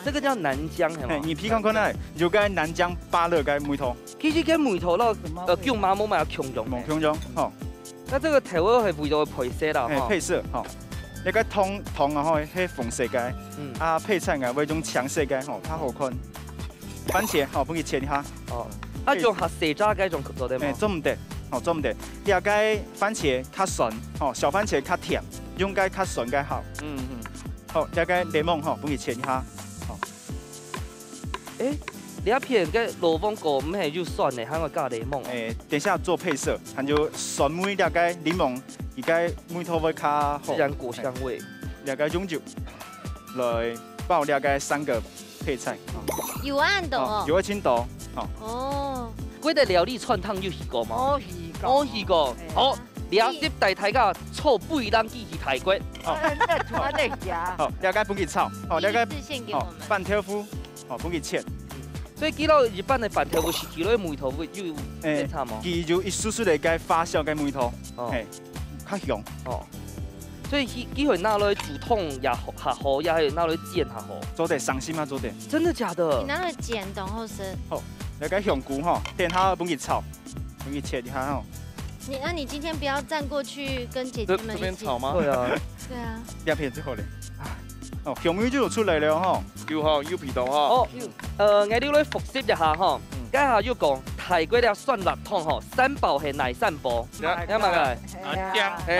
S3: 这个叫南姜，系嘛？
S9: 你皮看看那，就该南姜芭乐该梅头。
S3: 其實嘅梅頭咯，叫馬冇咪強用。
S9: 冇強用，吼。
S3: 那這個調味係味道配色啦，
S9: 配色，吼。你個湯啊，吼，迄紅色嘅，啊配菜啊，為種強色嘅，吼，較好看。番茄，吼，幫佢切一下。哦。啊，用下蛇渣嘅種做得冇？做唔得，吼，做唔得。你啊，該番茄較酸，吼，小番茄較甜，用該較酸該好。好，你啊，該檸檬，吼，幫佢切一下。好。
S3: 誒。你一片嘅羅峰果唔係要酸嘅，還會加檸檬。
S9: 等下做配色，還有酸梅了解檸檬，而家梅頭會較好。
S3: 自然果香味。
S9: 了解用酒來爆了解3個配菜。
S1: 有按到哦。
S9: 有青豆。
S1: 哦。
S3: 嗰啲料理串湯有試過嗎？
S2: 我試過。
S3: 我試過。好，你啊啲大睇個臭背囊機器泰骨。
S2: 好，
S9: 了解幫佢炒。好，了解半條夫，好幫佢切。
S3: 所以見到一般的飯條會是見到啲梅頭會要正差嗎？
S9: 佢就一絲絲的該發酵嘅梅頭，係較香。
S3: 哦，所以佢會拿來煮湯也下好，也係拿來煎下好。
S9: 做得傷心啊，做得。
S3: 真的假的？
S1: 你拿來煎，然後是。
S9: 好，那個香菇哈，等下幫佢炒，幫佢切一下哈。
S1: 你今天不要站過去跟姐姐們
S7: 這邊炒嗎？
S3: 對啊。
S1: 對啊。
S9: 兩片最好咧。哦，香梅就出嚟了哈，
S7: 有皮豆哈。
S3: 哦，我哋來複習一下哈，家下要講泰國嘅酸辣湯吼，3寶係哪3寶？有冇個？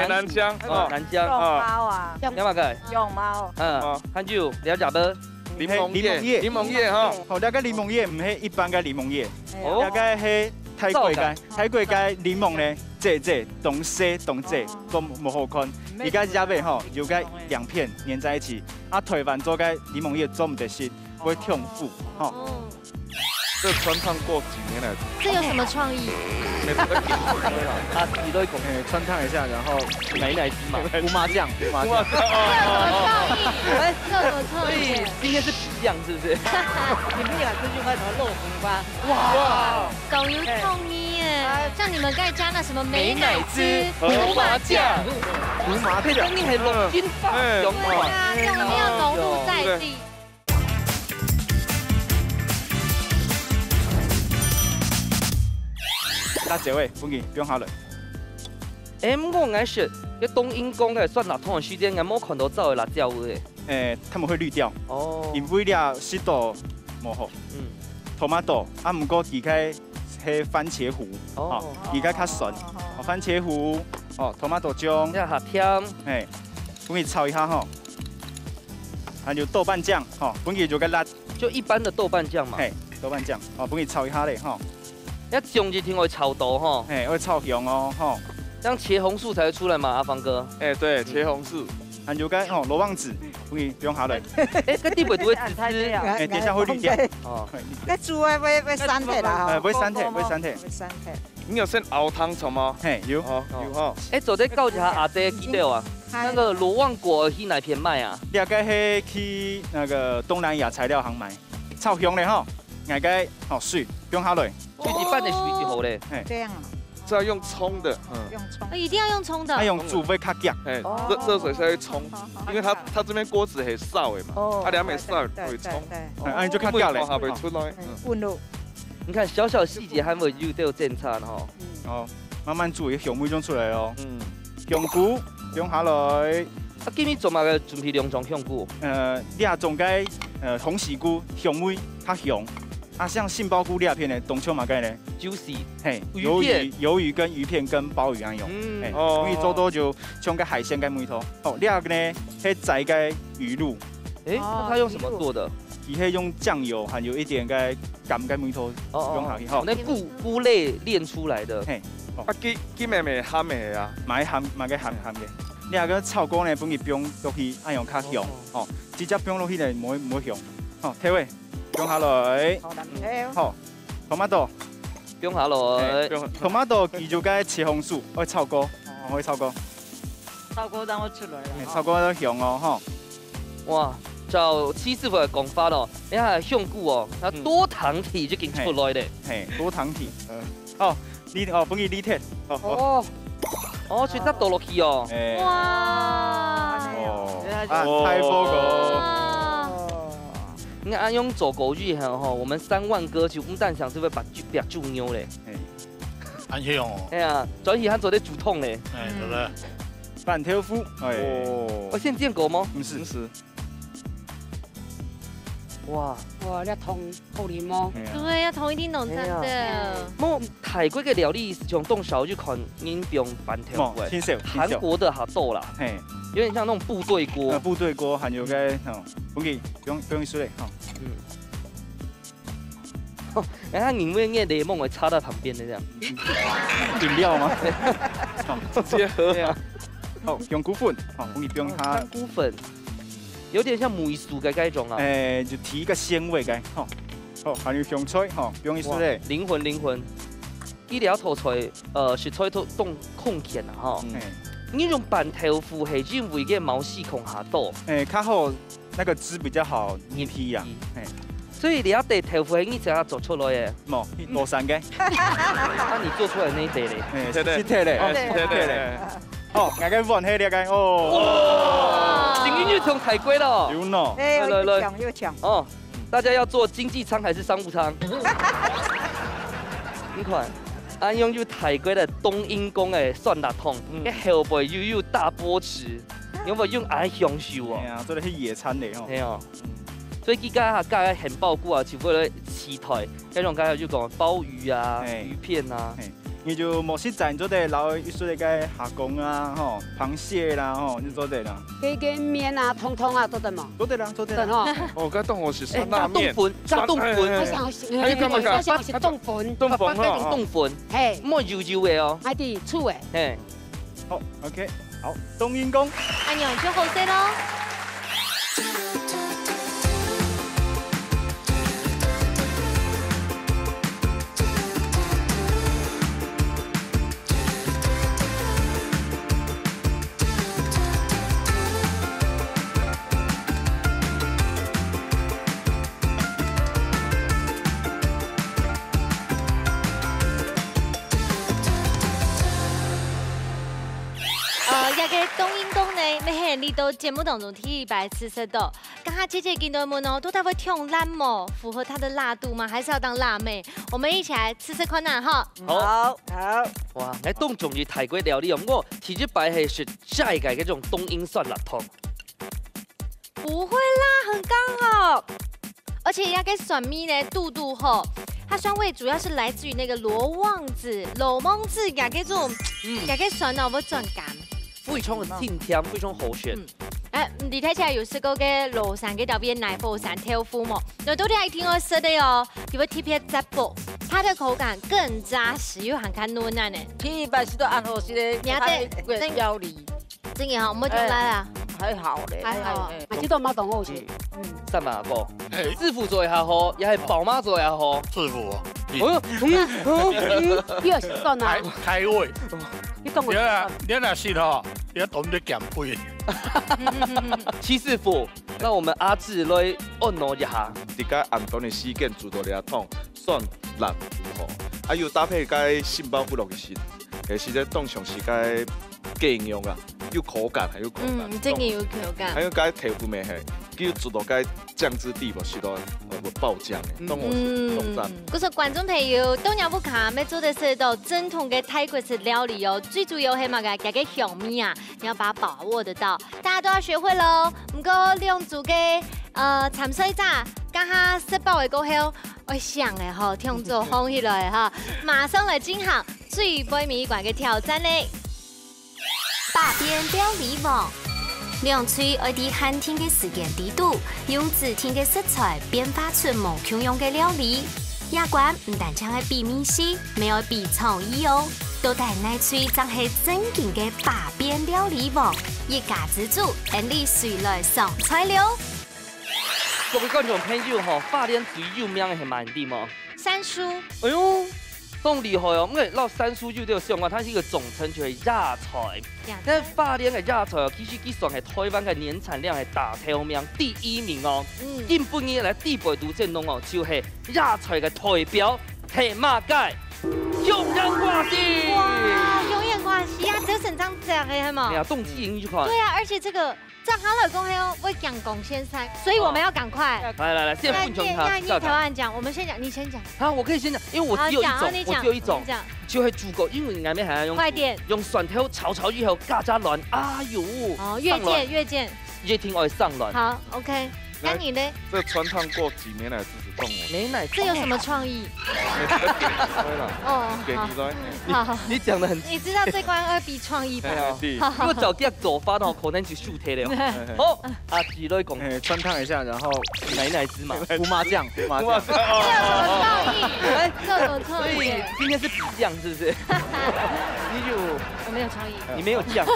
S7: 南姜，
S3: 南姜。
S2: 肉貓啊。
S3: 有冇個？
S2: 肉貓。
S3: 還有了解冇？
S7: 檸檬葉哈。
S9: 好，那個檸檬葉唔係一般嘅檸檬葉，那個係泰國嘅檸檬咧，這東西東這都冇好看。而家入面吼有個2片連在一起，啊台灣做個檸檬葉做唔得實，會痛苦吼。
S7: 這川燙過幾年了。
S1: 這有什麼創意？
S3: 啊，你都講
S9: 川燙一下，然後
S3: 奶汁嘛，
S9: 胡麻醬。
S1: 這有什麼創意？這有什麼創意？
S3: 今天是皮醬是不是？
S2: 你們有這句話什麼肉胡麻？
S1: 哇，夠有創意耶！像你們該加那什麼美乃滋、胡麻醬。
S9: 胡麻醬，
S3: 你係龍筋發揚嘛？
S1: 對啊，這樣一定要融入在地。
S9: 辣椒味，歡迎不用下來。
S3: 我愛食嘅冬陰功嘅酸辣湯嘅時間，我冇看到走嘅辣椒味。
S9: 他們會濾掉。
S3: 哦。
S9: 因為了濕度冇好。tomato 啊，唔過而家係番茄糊。哦。而家較順。番茄糊，tomato 醬。
S3: 一下甜。
S9: 歡迎炒一下吼。還有豆瓣醬，歡迎做個辣。
S3: 就一般的豆瓣醬嘛。
S9: 豆瓣醬，歡迎炒一下咧，吼。
S3: 一醬就挺會炒豆哈，
S9: 會炒香哦，吼，
S3: 這樣茄紅素才會出來嘛，阿芳哥。
S7: 對，茄紅素。
S9: 還有個羅望子，不用下來。
S3: 個地位都會自私，
S9: 等下會濾掉。
S2: 哦。個煮會生鐵啦，
S9: 會生鐵，會生鐵。
S7: 你有先熬湯蟲嗎？
S9: 有。
S7: 有哈。
S3: 昨天告一下阿姐記得啊，那個羅旺果去哪邊賣啊？
S9: 你個係去那個東南亞材料行買，炒香咧吼，那個好水，不用下來。
S3: 最一半的水之後咧，
S2: 這樣啊，
S7: 是要用沖的，
S2: 用沖，
S1: 一定要用沖的，
S9: 要用煮會較夾，
S7: 熱水才會沖，因為它這邊鍋子係燒的嘛，它兩邊燒會沖，
S9: 你就較夾咧，
S7: 下邊出來，
S2: 溫度，
S3: 你看小小細節還會有都有檢查吼，
S9: 哦，慢慢煮，香味種出來哦，香菇用下來，
S3: 啊，今日做乜嘅準備兩種香菇？
S9: 你啊種個紅喜菇香味較香。啊，像杏鮑菇兩片呢，冬秋嘛該呢
S3: ，juicy，
S9: 嘿，魷魚跟魚片跟鮑魚安用，所以做多就像個海鮮跟梅頭。哦，第二個呢，係摘個魚露，
S3: 那它用什麼做的？
S9: 也可以用醬油，還有一點個橄跟梅頭用下去。
S3: 哦，那菇類煉出來的。
S9: 嘿，
S7: 啊，佢咪鹹嘅啊？
S9: 買鹹嘅。第二個炒鍋呢，本佢冰落去，按用較香。哦，直接冰落去呢，冇香。哦，睇位。用下來，好，tomato，
S3: 用下來
S9: ，tomato 佢就該切紅薯，可以炒過，可以炒過，
S2: 炒過等我出來啦，
S9: 炒過都香哦，哈，
S3: 哇，就黐師傅嘅講法咯，你睇香菇哦，它多糖體就已經出來咧，
S9: 係多糖體，哦，本佢呢鐵，
S3: 哦，全部倒落去哦，
S1: 哇，
S9: 太火個。
S3: 你看安用走狗剧吼，我们3万歌就不但想是会把酒妞嘞。
S4: 安希哦。
S3: 哎呀，转体他昨天煮痛嘞。
S4: 哎，对不对？
S9: 板条夫，哎，
S3: 我现在见狗吗？
S9: 不是。
S3: 哇，
S5: 要通好啉哦。
S1: 对，要同一定懂真的。
S3: 我泰国的料理从动小就看您不用板条夫，韩国的好多啦，嘿，有点像那种部队锅。
S9: 部队锅还有个不用水嘞，哈。
S3: 哎，他宁愿那雷梦会插在旁边的这样。
S9: 饮料吗？
S3: 直接喝呀。
S9: 好，用菇粉，好，不用它。
S3: 菇粉。有点像梅薯的那种啊，
S9: 就提一个鲜味嘅，还有香菜，不用意思嘞。
S3: 灵魂，伊条头菜，是菜头冻控起啦，哈。你用板头腐系因为个毛细孔下多，
S9: 较好那个汁比较好捏皮呀，
S3: 所以你要得头腐，你只要做出来嘅，
S9: 冇罗山嘅。
S3: 那你做出来那一碟嘞？
S9: 是铁嘞，哦，我嘅碗黑啲嘅，哦。
S3: 幸运就从泰国了，
S9: 有呢，
S8: 又抢
S3: 哦！大家要坐经济舱还是商务舱？你看，安用就泰国的冬阴功的酸辣汤，后背又有大波池，有冇用安享受哦？
S9: 哎呀，做的是野餐的哦。
S3: 系哦，所以佢家加很爆骨啊，就为了期待，那种家就讲鲍鱼啊、鱼片啊。
S9: 你就莫是在做的老一说那个虾公啊，螃蟹啦，你做的啦。
S5: 个面啊，通啊，做得嘛？
S9: 做的啦。
S7: 哦，嗰当我是酸辣面。
S3: 加冻粉，
S5: 还有干嘛噶？是冻粉，
S3: 冻粉，
S5: 嘿，
S3: 莫油的哦，
S5: 还得醋诶，
S3: 嘿。
S9: 好 ，OK， 好，冬阴功。
S1: 安娘就好些咯。冬阴功呢，要喺呢度节目当中提一白吃色的。刚刚姐姐见到们哦，都在会挑辣么？符合它的辣度吗？还是要当辣妹？我们一起来吃吃看呐哈！
S2: 好。
S3: 哇，你冻种是泰国料理哦，我提出白系是再嘅嗰种冬阴酸辣汤。
S1: 不会辣，很刚好。而且那个蒜米呢，度吼，它酸味主要是来自于那个罗望子、罗蒙子，那个种，那个酸到要转甘。
S3: 非常的甜甜，非常好选。
S1: 你睇起来有食过嘅羅山嘅特別奶泡山豆腐冇？那到底係聽我說的哦，因為特別雜薄，它的口感更扎實又很看嫩嫩呢。
S2: 一般是都按好些的，
S1: 你睇
S2: 料理，
S1: 真嘅哈，我們就來啦。
S2: 還好咧，
S5: 還好，這都冇當好些。
S3: 三馬哥，師傅做也好，也係寶媽做也好。
S4: 師傅，
S5: 你有習慣啊？
S4: 開胃。你那是吼，你要懂得減肥。
S3: 七師傅，那我們阿志來按摩一下。
S7: 而家安東的事件做到了湯酸辣如何？啊，又搭配個杏鮑胡蘿蔔絲，其實咧當上是個勁用啊，有口感，還有口感。
S1: 真嘅有口感。
S7: 還有個豆腐面係，叫做到個醬汁地步是到爆醬嘅，當我是重讚。
S1: 嗰個觀眾朋友，東亞不卡要做的是到正統嘅泰國式料理哦，最主要係乜嘅？加個香米啊，你要把它把握得到，大家都要學會咯。唔過利用做嘅鹹水炸，加下食飽嘅過後，我想嘅吼，聽做紅起來哈，馬上來進行最杯米館嘅挑戰咧。
S6: 百變料理網，兩嘴愛啲寒天嘅時間地度，用指天嘅食材變化出無窮樣嘅料理。亞館唔但將係比美食，咪愛比創意哦。到底內嘴真係正經嘅百變料理網，一家之主，人哋誰來上菜了？
S3: 各位觀眾朋友吼，花蓮最有名嘅係乜地方？
S1: 山蘇。
S3: 哎呦！咁厲害哦！因為撈山蘇就呢個相關，它是一個總稱，就係亞菜。但係花蓮嘅亞菜哦，其實佢算係台灣嘅年產量係大頭名第1名哦。日本嘅嚟地陪都正東哦，就係亞菜嘅代表係馬介。永遠關係。
S1: 哇，永遠關係啊！這成張这样黑吗？
S3: 哎呀，动机赢一款。
S1: 对啊，而且这个他老公还要为蒋公先生，所以我们要赶快。
S3: 来，现在不讲他。
S1: 那台湾讲，我们先讲，你先讲。
S3: 好，我可以先讲，因为我只有一种，我只有一种，就会足够，因为外面还要用
S1: 快点
S3: 用蒜头炒以后加乱，哎呦，
S1: 哦，越见，
S3: 越听我会上乱。
S1: 好 ，OK。那你呢？
S7: 这传唱过几年来自己动我。
S3: 美乃滋，
S1: 这有什么创意？
S3: 好，你讲的很。
S1: 你知道这关要比创意吧？
S3: 如果找第二走发的话，可能就输贴了。好，阿吉来讲，
S9: 穿烫一下，然后
S3: 美乃滋嘛，
S9: 胡麻酱，
S1: 这有什么创意？这有什么创意？
S3: 所以今天是比酱，是不是？
S1: 我没有创意，
S3: 你没有酱。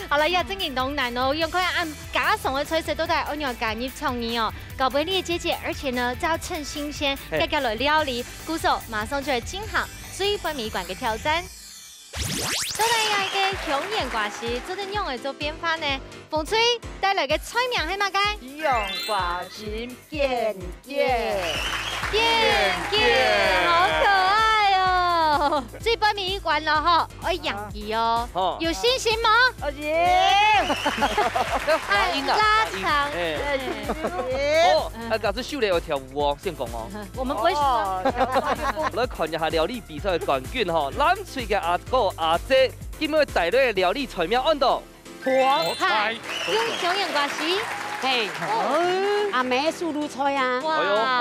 S1: 好了，要真给东南哦，用可以按加送的菜色都在按照家你创意哦，搞不列姐姐，而且呢，这要趁新鲜，该搞了料理，鼓手马上就会精好，所以分米馆嘅挑战。再来一个雄眼挂饰，做阵用嚟做变化呢？风吹带来嘅菜名係乜嘅？
S2: 用挂饰变变，
S1: 好可爱哦！这杯米馆了哈，我养鱼哦，有信心吗？
S2: 行。
S1: 拉长。
S3: 哦，假设秀丽有跳舞哦，先讲哦。
S1: 我们不会说。
S3: 来看一下料理比赛嘅冠军吼，咱厝嘅阿哥阿姐，今日带来嘅料理菜名按到
S1: 黄菜，用雄眼挂饰。
S5: 嘿，阿妹速度菜啊！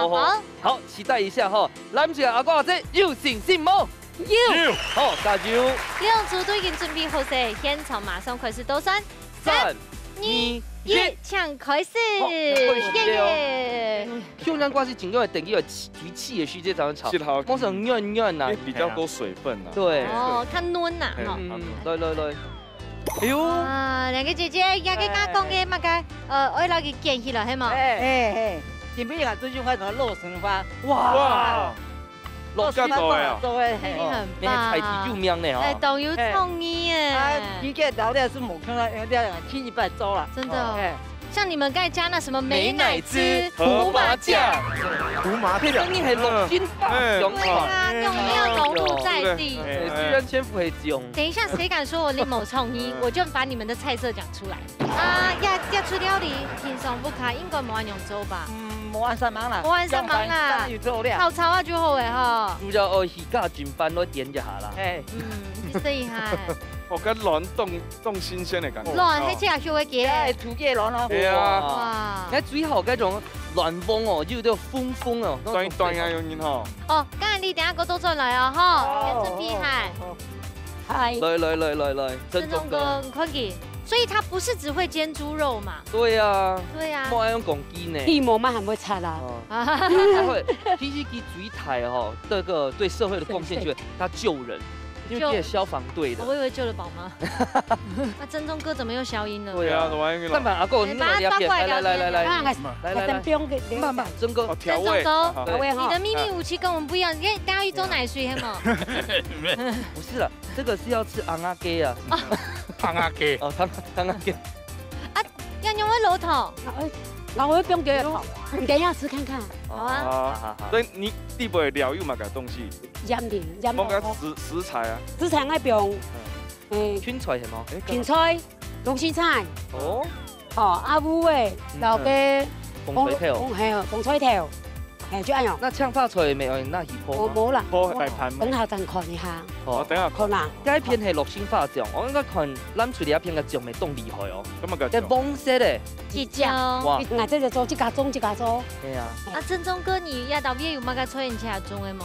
S1: 哇，
S3: 好，期待一下哈！咱们阿哥阿姐有信心冇？
S1: 有，
S3: 好，加油！
S1: 用组队已经准备好势，现场马上开始倒算，3、2、1，抢开始！耶！
S3: 雄眼挂饰尽量定义有举气的时间才能炒，摸成软软呐，
S7: 比较多水分呐。
S3: 对，
S1: 哦，较嫩呐，
S3: 来。哎呦！
S1: 啊，两个姐姐，也个家讲嘅乜嘅？我来给建起来，系嘛？
S2: 前面啊，最近我做肉笋花。
S3: 哇！
S7: 落咁多啊！
S1: 你很棒。
S3: 菜地救命呢！
S1: 哎，都有创意耶！
S2: 一个老料是冇看到，有点轻一半走了。
S1: 真的。像你们刚才加那什么美乃滋、
S3: 胡麻酱、
S9: 配
S3: 的你系6斤8用
S1: 啊，用料融入在地，
S3: 居然千夫系酱。
S1: 等一下，谁敢说我另某创意，我就把你们的菜色讲出来。啊，要出料理，轻松不卡，应该冇按用做吧？
S2: 冇按3忙啦，
S1: 冇按3忙啦，炒炒啊就好诶哈。
S3: 主要鱼架全班都点一下啦。
S1: 你厉害。
S7: 我跟卵冻新鲜的感觉。
S1: 卵喺只學嘅嘢，
S2: 土嘅卵咯。
S7: 係啊。
S1: 哇！
S3: 喺最後嗰種卵風哦，要到風哦，
S7: 斷啊用然後。
S1: 哦，剛才你等下個都進來啊，哈，真厲害。
S3: 嗨。來，
S1: 鄭中哥，你看見，所以他不是只會煎豬肉嘛？
S3: 對啊。
S1: 對啊。
S3: 冇愛用公雞呢。
S5: 屁毛嘛還會擦啦。
S3: 他會，其實佢最台哦，這個對社會的貢獻，覺得他救人。因為消防隊的，
S1: 我以為救了寶媽。那鄭中哥怎麼又消音了？
S7: 對啊，
S3: 慢慢阿哥，你把它抓過來，來，
S5: 慢慢，
S3: 鄭哥，
S7: 調味。
S1: 你的秘密武器跟我們不一樣，因為大家一周奶水，係嗎？
S3: 不是啦，這個是要吃昂阿雞啊。
S4: 昂阿雞。
S3: 哦，昂阿雞。
S1: 啊，要用個老頭。
S5: 我會幫佢頭，你等下試看看。
S1: 好啊。
S7: 所以你地不會料有嘛個東西？冇個食材啊。
S5: 食材我用，
S3: 芹菜係冇？
S5: 芹菜、龍鬚菜。
S3: 哦。
S5: 阿烏嘅，就嘅
S3: 風水條。
S5: 風水條，就咁樣。
S3: 那炝泡菜未用那魚泡？
S5: 冇啦。等下陣看一下。
S7: 等下
S5: 看啦。
S3: 嗰一片係綠星化醬，我應該看咱處理一片嘅醬未凍厲害哦。
S7: 咁啊個。
S3: 嘅黃色嘅。
S1: 幾醬？
S3: 哇！
S5: 我這就做一家種。係
S3: 啊。
S1: 啊，鄭中哥，你要到尾有乜個菜你吃下種嘅冇？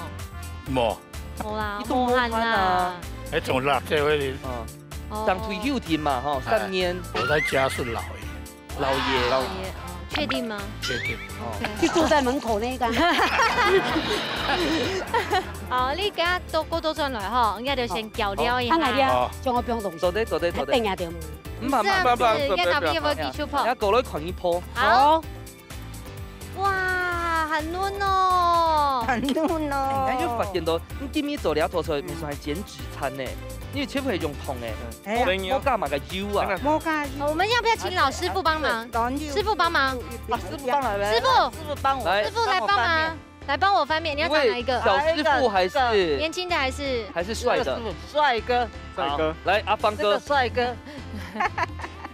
S4: 冇。
S1: 冇啦，冇限啦。
S4: 迄種辣椒嗰啲。
S3: 當退休添嘛，吼，3年。
S4: 我在家是老
S3: 爺。
S1: 確定嗎？
S4: 確定。
S5: 就住在門口那個。
S1: 哦，你而家都過到上來嗬，我就先較料一下。
S5: 將我冰凍。
S3: 坐低。
S5: 定下點？
S1: 唔係，要到尾有冇技術泡？
S3: 一個來看一鋪。
S1: 好。哇，很嫩哦。
S8: 很嫩哦。
S3: 你就發現到，你今日做了套菜，唔算係減脂餐呢，因為全部係用糖嘅，冇加埋個油啊。
S8: 冇加油。
S1: 我們要不要請老師傅幫忙？師傅幫忙。
S2: 師傅幫來。
S1: 師傅幫我。師傅來幫忙。来帮我翻面，你要找哪一个？
S3: 小师傅还是
S1: 年轻的还是
S2: 帅
S3: 帅的？
S2: 哥，
S9: 帅哥。
S3: 来，阿芳哥，
S2: 帅哥。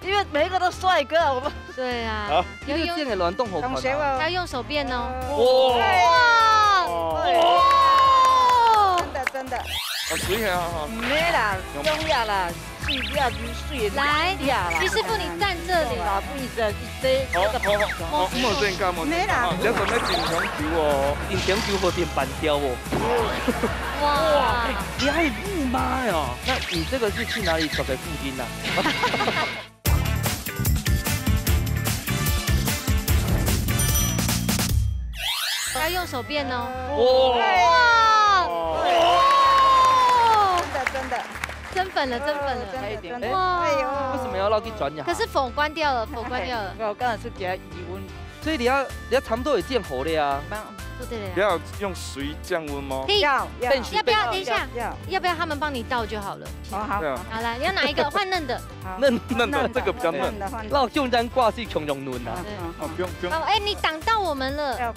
S2: 因为每一个都帅哥，我们
S1: 对啊，
S3: 要用这个乱动好看，
S1: 要用手变哦。
S8: 哇！真的。
S7: 水下哈。
S2: 没啦，中亚啦，水呀就水。
S1: 来，徐师傅你站这里。
S7: 好，冇正㗎，冇。
S8: 没啦。
S7: 而家做咩電搶球哦？
S3: 電搶球和電板雕哦。
S1: 哇！
S3: 你还有雾妈呀？那你这个是去哪里找的附近呢？
S1: 要用手变哦。
S8: 哇！真的。
S1: 增粉了，
S8: 真的。
S1: 哇！
S3: 为什么要绕去转呀？
S1: 可是否关掉了，否关掉了。
S2: 我刚才是给他移温，
S3: 所以你要差不多有见火的呀。
S7: 不要用水降温吗？
S8: 要
S1: 不要？等一下，要不要他们帮你倒就好了？
S8: 好，
S1: 来，你要哪一个？换嫩的。
S3: 嫩的，这个比较嫩。那我用针挂是穷用嫩啊。
S7: 不用。
S1: 哎，你挡到我们了。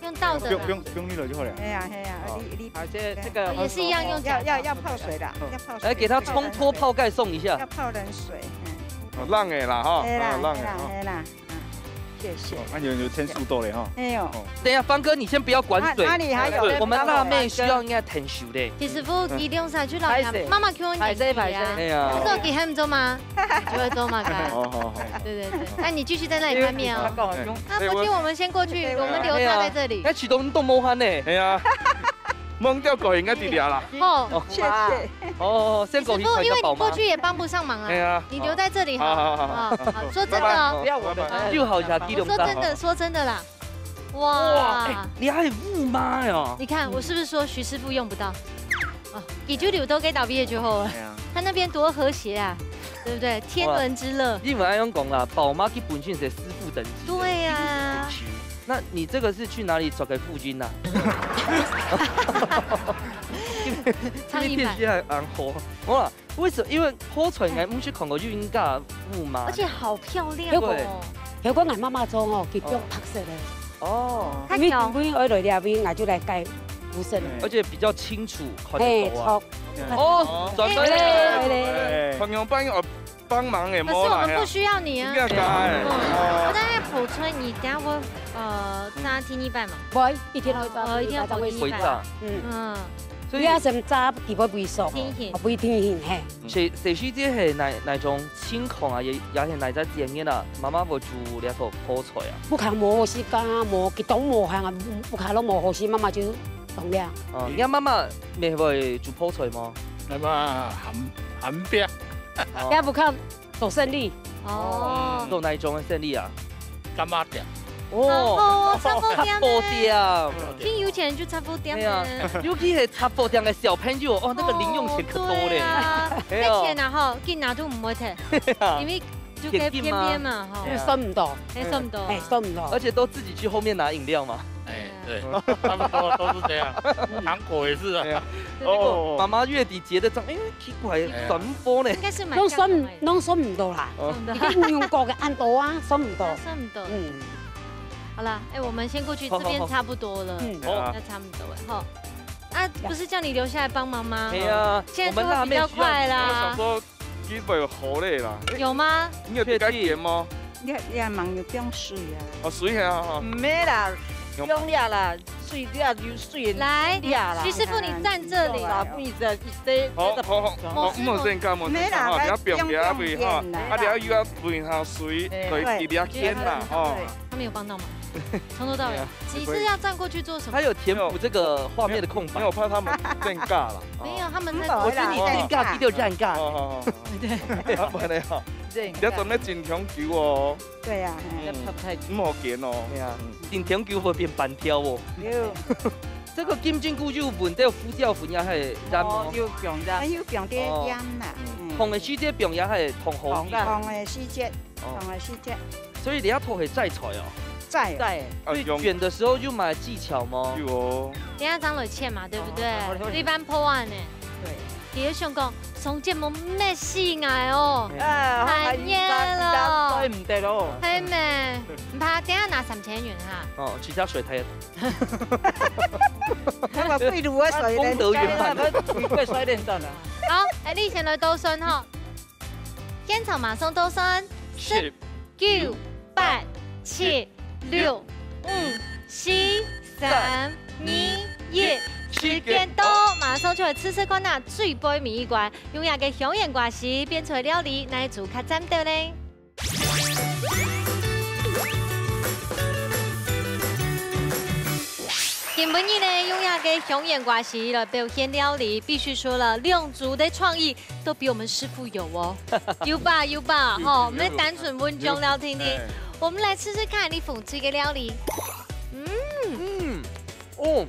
S1: 用倒的。
S7: 不用沥了就好了。
S8: 嘿呀，
S2: 好，这个
S1: 也是一样用。
S8: 要泡水的，要泡水。
S3: 来给他冲脱泡盖送一下。
S8: 要泡冷水。
S7: 浪的啦哈。
S8: 浪的。谢谢。
S7: 那有添速度嘞哈。
S8: 没有。
S3: 等一下，方哥，你先不要管水。
S8: 哪里还有？
S3: 我们辣妹需要应该腾熟的。
S1: 徐师傅，一定要去老家。妈妈给我演戏啊。
S3: 哎呀。
S1: 这个给他们做吗？就会做嘛，
S7: 好。
S1: 对。那你继续在那里翻面哦。那过去我们先过去，我们留他在这里。
S3: 那启动动魔翻呢？
S7: 哎呀。蒙掉狗应该抵俩啦。
S8: 谢谢。
S3: 先狗
S1: 因为你过去也帮不上忙啊。对啊。你留在这里
S7: 好。
S1: 说真的哦。
S2: 不要我的。
S3: 又好下低龙。
S1: 说真的啦。哇。
S3: 你还有雾妈呀？
S1: 你看我是不是说徐师傅用不到？给就留都给倒闭了之后，他那边多和谐啊，对不对？天伦之乐。
S3: 你们爱用讲啦，宝妈基本上是师傅等级。
S1: 对呀。
S3: 那你这个是去哪里找个附近呐？
S1: 苍蝇版。
S3: 好啦，为什么？因为好彩我们去看过云家雾嘛，
S1: 而且好漂亮哦。
S5: 如果我妈妈做哦，佢用白色的。
S1: 太漂亮。
S5: 我来了边，我就来改肤色。
S3: 而且比较清楚，看得到啊。转过
S7: 来。朋友帮忙诶，
S1: 可是我们不需要你啊。
S7: 我
S1: 在普村，你等下我炸天一拜嘛。
S5: 唔，一天
S1: 一天
S3: 回炸。
S5: 所以啊，先炸基本微熟，不一定嘿。
S3: 谁是这系哪种情况啊？也是哪在店嘅啦？妈妈会煮两套泡菜啊？
S5: 不看磨时间啊，磨几冬磨行啊，不看都磨好时，妈妈就懂了。
S3: 你家妈妈没会煮泡菜吗？
S4: 妈妈含边。
S5: 也不靠走胜利
S3: 走哪一种的胜利啊？
S4: 干妈店。
S1: 茶包
S3: 店。
S1: 听有钱人就茶包店。
S3: 对啊，尤其是茶包店的小朋友，那个零用钱可多嘞。
S1: 那钱啊哈，给拿都唔会退，因为就给偏偏嘛哈。
S5: 收唔到，
S1: 收唔到，
S3: 而且都自己去后面拿饮料嘛。
S4: 对，差不多都是这样，糖果也是啊。
S3: 妈妈月底结的账，奇怪，转播呢？
S1: 应该是买。
S5: 拢收唔到啦，你用过嘅按到啊，收唔到。
S1: 好了，我们先过去，这边差不多了。那差不多哈。啊，不是叫你留下来帮忙吗？
S3: 对呀，
S1: 现在就比较快啦。
S7: 我想说，基本有好嘞啦。
S1: 有吗？
S7: 你有改变吗？
S8: 你忙有不用水啊？
S7: 水下哈。
S2: 没啦。用俩啦，水俩就水。
S1: 来，徐师傅你站这里。
S2: 好，
S7: 冇先干冇先干哈，你要表位哈，你要又要位下水，对，一定要添啦哦。
S1: 他们有帮到吗？从头到尾，你是要站过去做什么？
S3: 他有填补这个画面的空白，
S7: 因为我怕他们变尬了。
S1: 没有，他们在。
S3: 我觉得你变尬，比较站尬。
S1: 对，
S7: 不然你好。你要准备金条球哦。
S8: 对呀，
S7: 唔好见哦。
S3: 对啊，金条球会变板条哦。这个金针菇有问到呼叫粉也系染哦。
S8: 有병染，有병啲染啦。
S3: 红的时节병也系同红的。
S8: 红的时节，红的时节。
S3: 所以你要拖系摘菜哦。
S8: 在。
S3: 所以卷的时候就买技巧吗？
S7: 有哦。
S1: 等下张磊倩嘛，对不对？一般破案呢。
S8: 对。
S1: 第二想讲，上节目咩戏爱哦，
S2: 太
S1: 热了，
S2: 对唔得咯，
S1: 系咩？唔怕，等下拿3000元哈。
S3: 哦，其他水台。
S8: 那么贵如我水
S3: 功德圆满，
S2: 贵水电站啊。
S1: 好，你先来倒算哈，现场马上倒算，10、9、8、7、6、5、4、3、2、1。时间到，马上就来吃吃看那最杯面一罐，用下嘅香烟挂时变出来料理，来做较赞到呢。今本日呢，用下嘅香烟挂时来表现料理，必须说了，两族的创意都比我们师傅有哦。有吧有吧，哈，我们单纯温中聊听听，我们来吃吃看你讽刺嘅料理。
S3: 哦。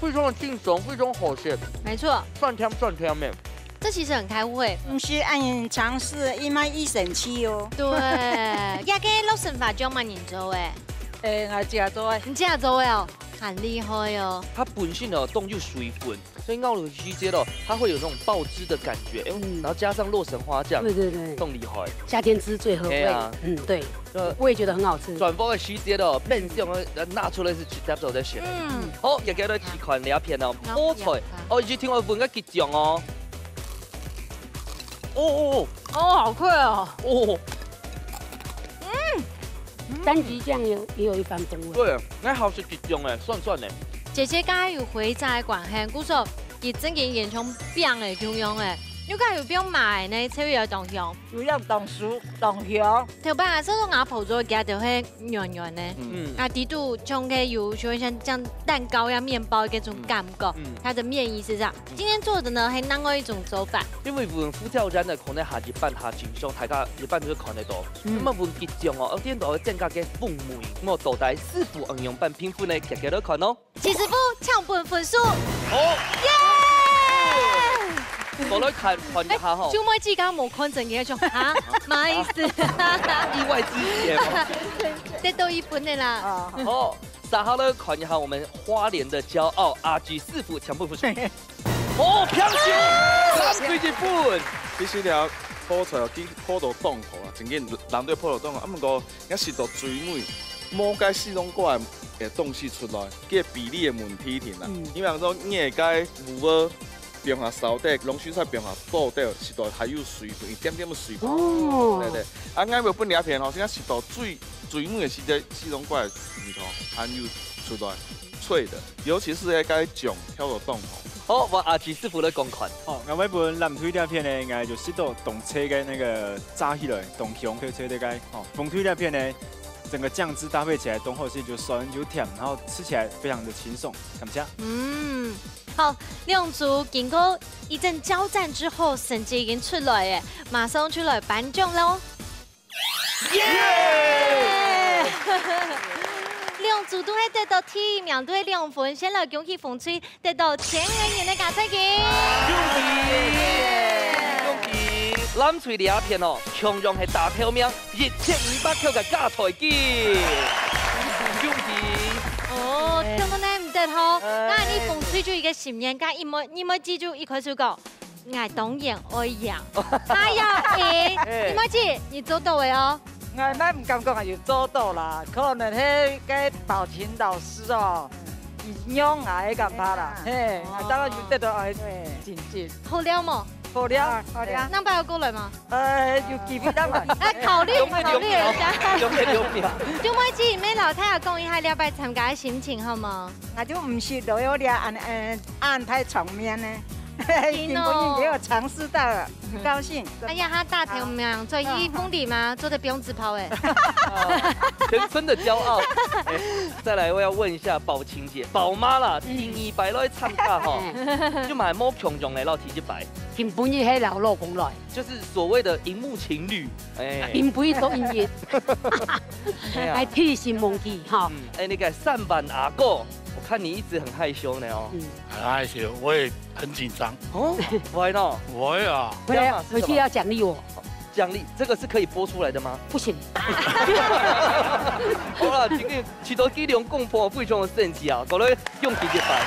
S3: 非常的轻松，非常好吃。
S1: 没错，
S3: 蒜香面。
S1: 这其实很开胃，
S8: 不是按尝试，因为一省七哦。
S1: 对，也给老神法教嘛，你做诶。
S2: 我自做诶，
S1: 你自做诶哦，很厉害哦。
S3: 它本性的冻就水分，所以咬了细节了，它会有那种爆汁的感觉，然后加上洛神花酱，
S5: 对，
S3: 冻厉害。
S5: 夏天吃最合味。对，我也觉得很好吃。
S3: 转播的细节了，变相拿出来是直接就在选。好，也给到几款两片哦，好菜，已经听我闻个吉酱哦。
S1: 哦，好快哦。
S5: 柑橘酱也有一番风味。
S3: 对，那好是吉酱诶，酸的。
S1: 姐姐刚才有回在关系，古说伊整件现场变的中央诶。你讲有边买呢？菜有冻香，
S2: 有要冻酥、冻香。
S1: 头摆这种牙泡做嘅就会软软的，啊，底度中嘅有像蛋糕呀、面包嘅种感觉，它的面衣是这样。今天做的呢，还另外一种手法。
S3: 因为文夫挑战的可能下一半下真相，大家一半就看得到。咁啊，文吉酱哦，有点到增加嘅风味。我倒带师傅应用版评分呢，给给到看哦。
S1: 齐师傅抢本分数。
S3: 好。耶！我来看一下吼。
S1: 小妹之間冇看正嘅一種嚇，唔好意思。
S3: 意外之喜嘛。
S1: 得到1分的啦。
S3: 好，稍後呢看一下我們花蓮的驕傲RG師傅搶本分數。哦，漂亮，31分。
S7: 其實了泡菜去泡到凍好啊，真緊人對泡到凍啊，不過一食到最尾，冇解4種怪嘅東西出來，嘅比例嘅問題添啦。因為講你會解牛變下燒底，龍鬚菜變下布底，食到還有水分，一點點嘅水分。哦，對。啊，啱要本兩片吼，先食到最尾嘅時節，4種怪裡頭還有出來脆的，尤其是喺解醬挑到凍
S3: 好，我RG師傅咧講款。
S9: 哦，我本南推兩片呢，應該就食到凍車嘅那個炸起來，凍香推車的解。哦，風推兩片呢，整個醬汁搭配起來，東後是就酸就甜，然後吃起來非常的輕鬆，感謝。
S1: 好，兩組經過一陣交戰之後，成績已經出來耶，馬上出來頒獎嘍！耶！兩組都係得到第1名，都係2分，先來恭喜風吹得到1000元的加菜金。
S3: 恭喜！南翠兩片哦，同樣係大票名，1500塊嘅加菜金。恭喜！
S1: 哦，聽到呢唔得吼，那你風吹咗一個10年間，你冇記住一塊水果，我當然愛贏，他要贏，你冇記，你做到未哦？
S2: 我那唔敢講係要做到啦，可能迄個寶琴老師哦，用愛咁怕啦，嘿，我當然要得到愛真正。
S1: 好了冇？
S2: 好了，好了。
S1: 那不要過來嗎？
S2: 要記不得嘛？
S1: 考慮人家。
S3: 有秒。
S1: 就我知，咩老太太講一下禮拜參加嘅心情好嗎？
S8: 我就唔是都有啲安排場面呢。根本也有嘗試到了，很高興。
S1: 哎呀，他大條命，做1公里嗎？做得不用自跑哎。
S3: 全村的驕傲。再來，我要問一下寶琴姐，寶媽啦，第2擺落去參加吼，就買冇強壯嚟落第1擺。
S5: 根本伊係老公來，
S3: 就是所謂的熒幕情侶。
S5: 根本做音樂，來替心忘記哈。
S3: 那個上班阿哥。我看你一直很害羞呢哦，
S4: 很害羞，我也很緊張。
S3: 哦，Why not？
S4: 我呀，
S5: 回去要獎勵我。
S3: 奖励，这个是可以播出来的吗？
S5: 不行。
S3: 好啦，今日许多机量讲破非常的神奇啊，各位勇气一拜。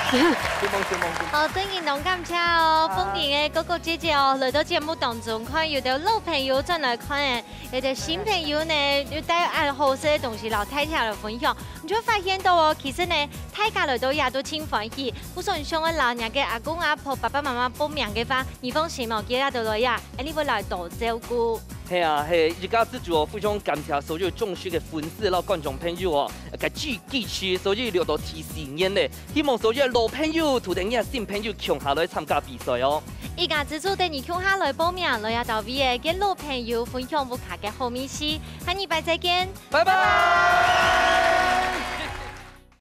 S1: 好，真嘅农感谢哦，丰年嘅哥哥姐姐哦，来到节目当中，看有的老朋友进来看嘅，有的新朋友呢，要带爱好吃的东西老太太来分享，你就会发现到哦，其实呢，大家来到也都真欢喜，不说你想个老人嘅阿公阿婆、爸爸妈妈报名嘅话，你放心哦，今日就来呀，你会来多照顾。
S3: 系啊，系，一家之主哦，非常感谢所有忠实嘅粉丝老观众朋友哦，嘅支持，所以留到第4年咧，希望所有老朋友、同定嘅新朋友强下来参加比赛哦。
S1: 一家之主等你强下来报名，来呀到 V 嘅跟老朋友分享不卡嘅好美食，下礼拜再见，
S3: 拜拜。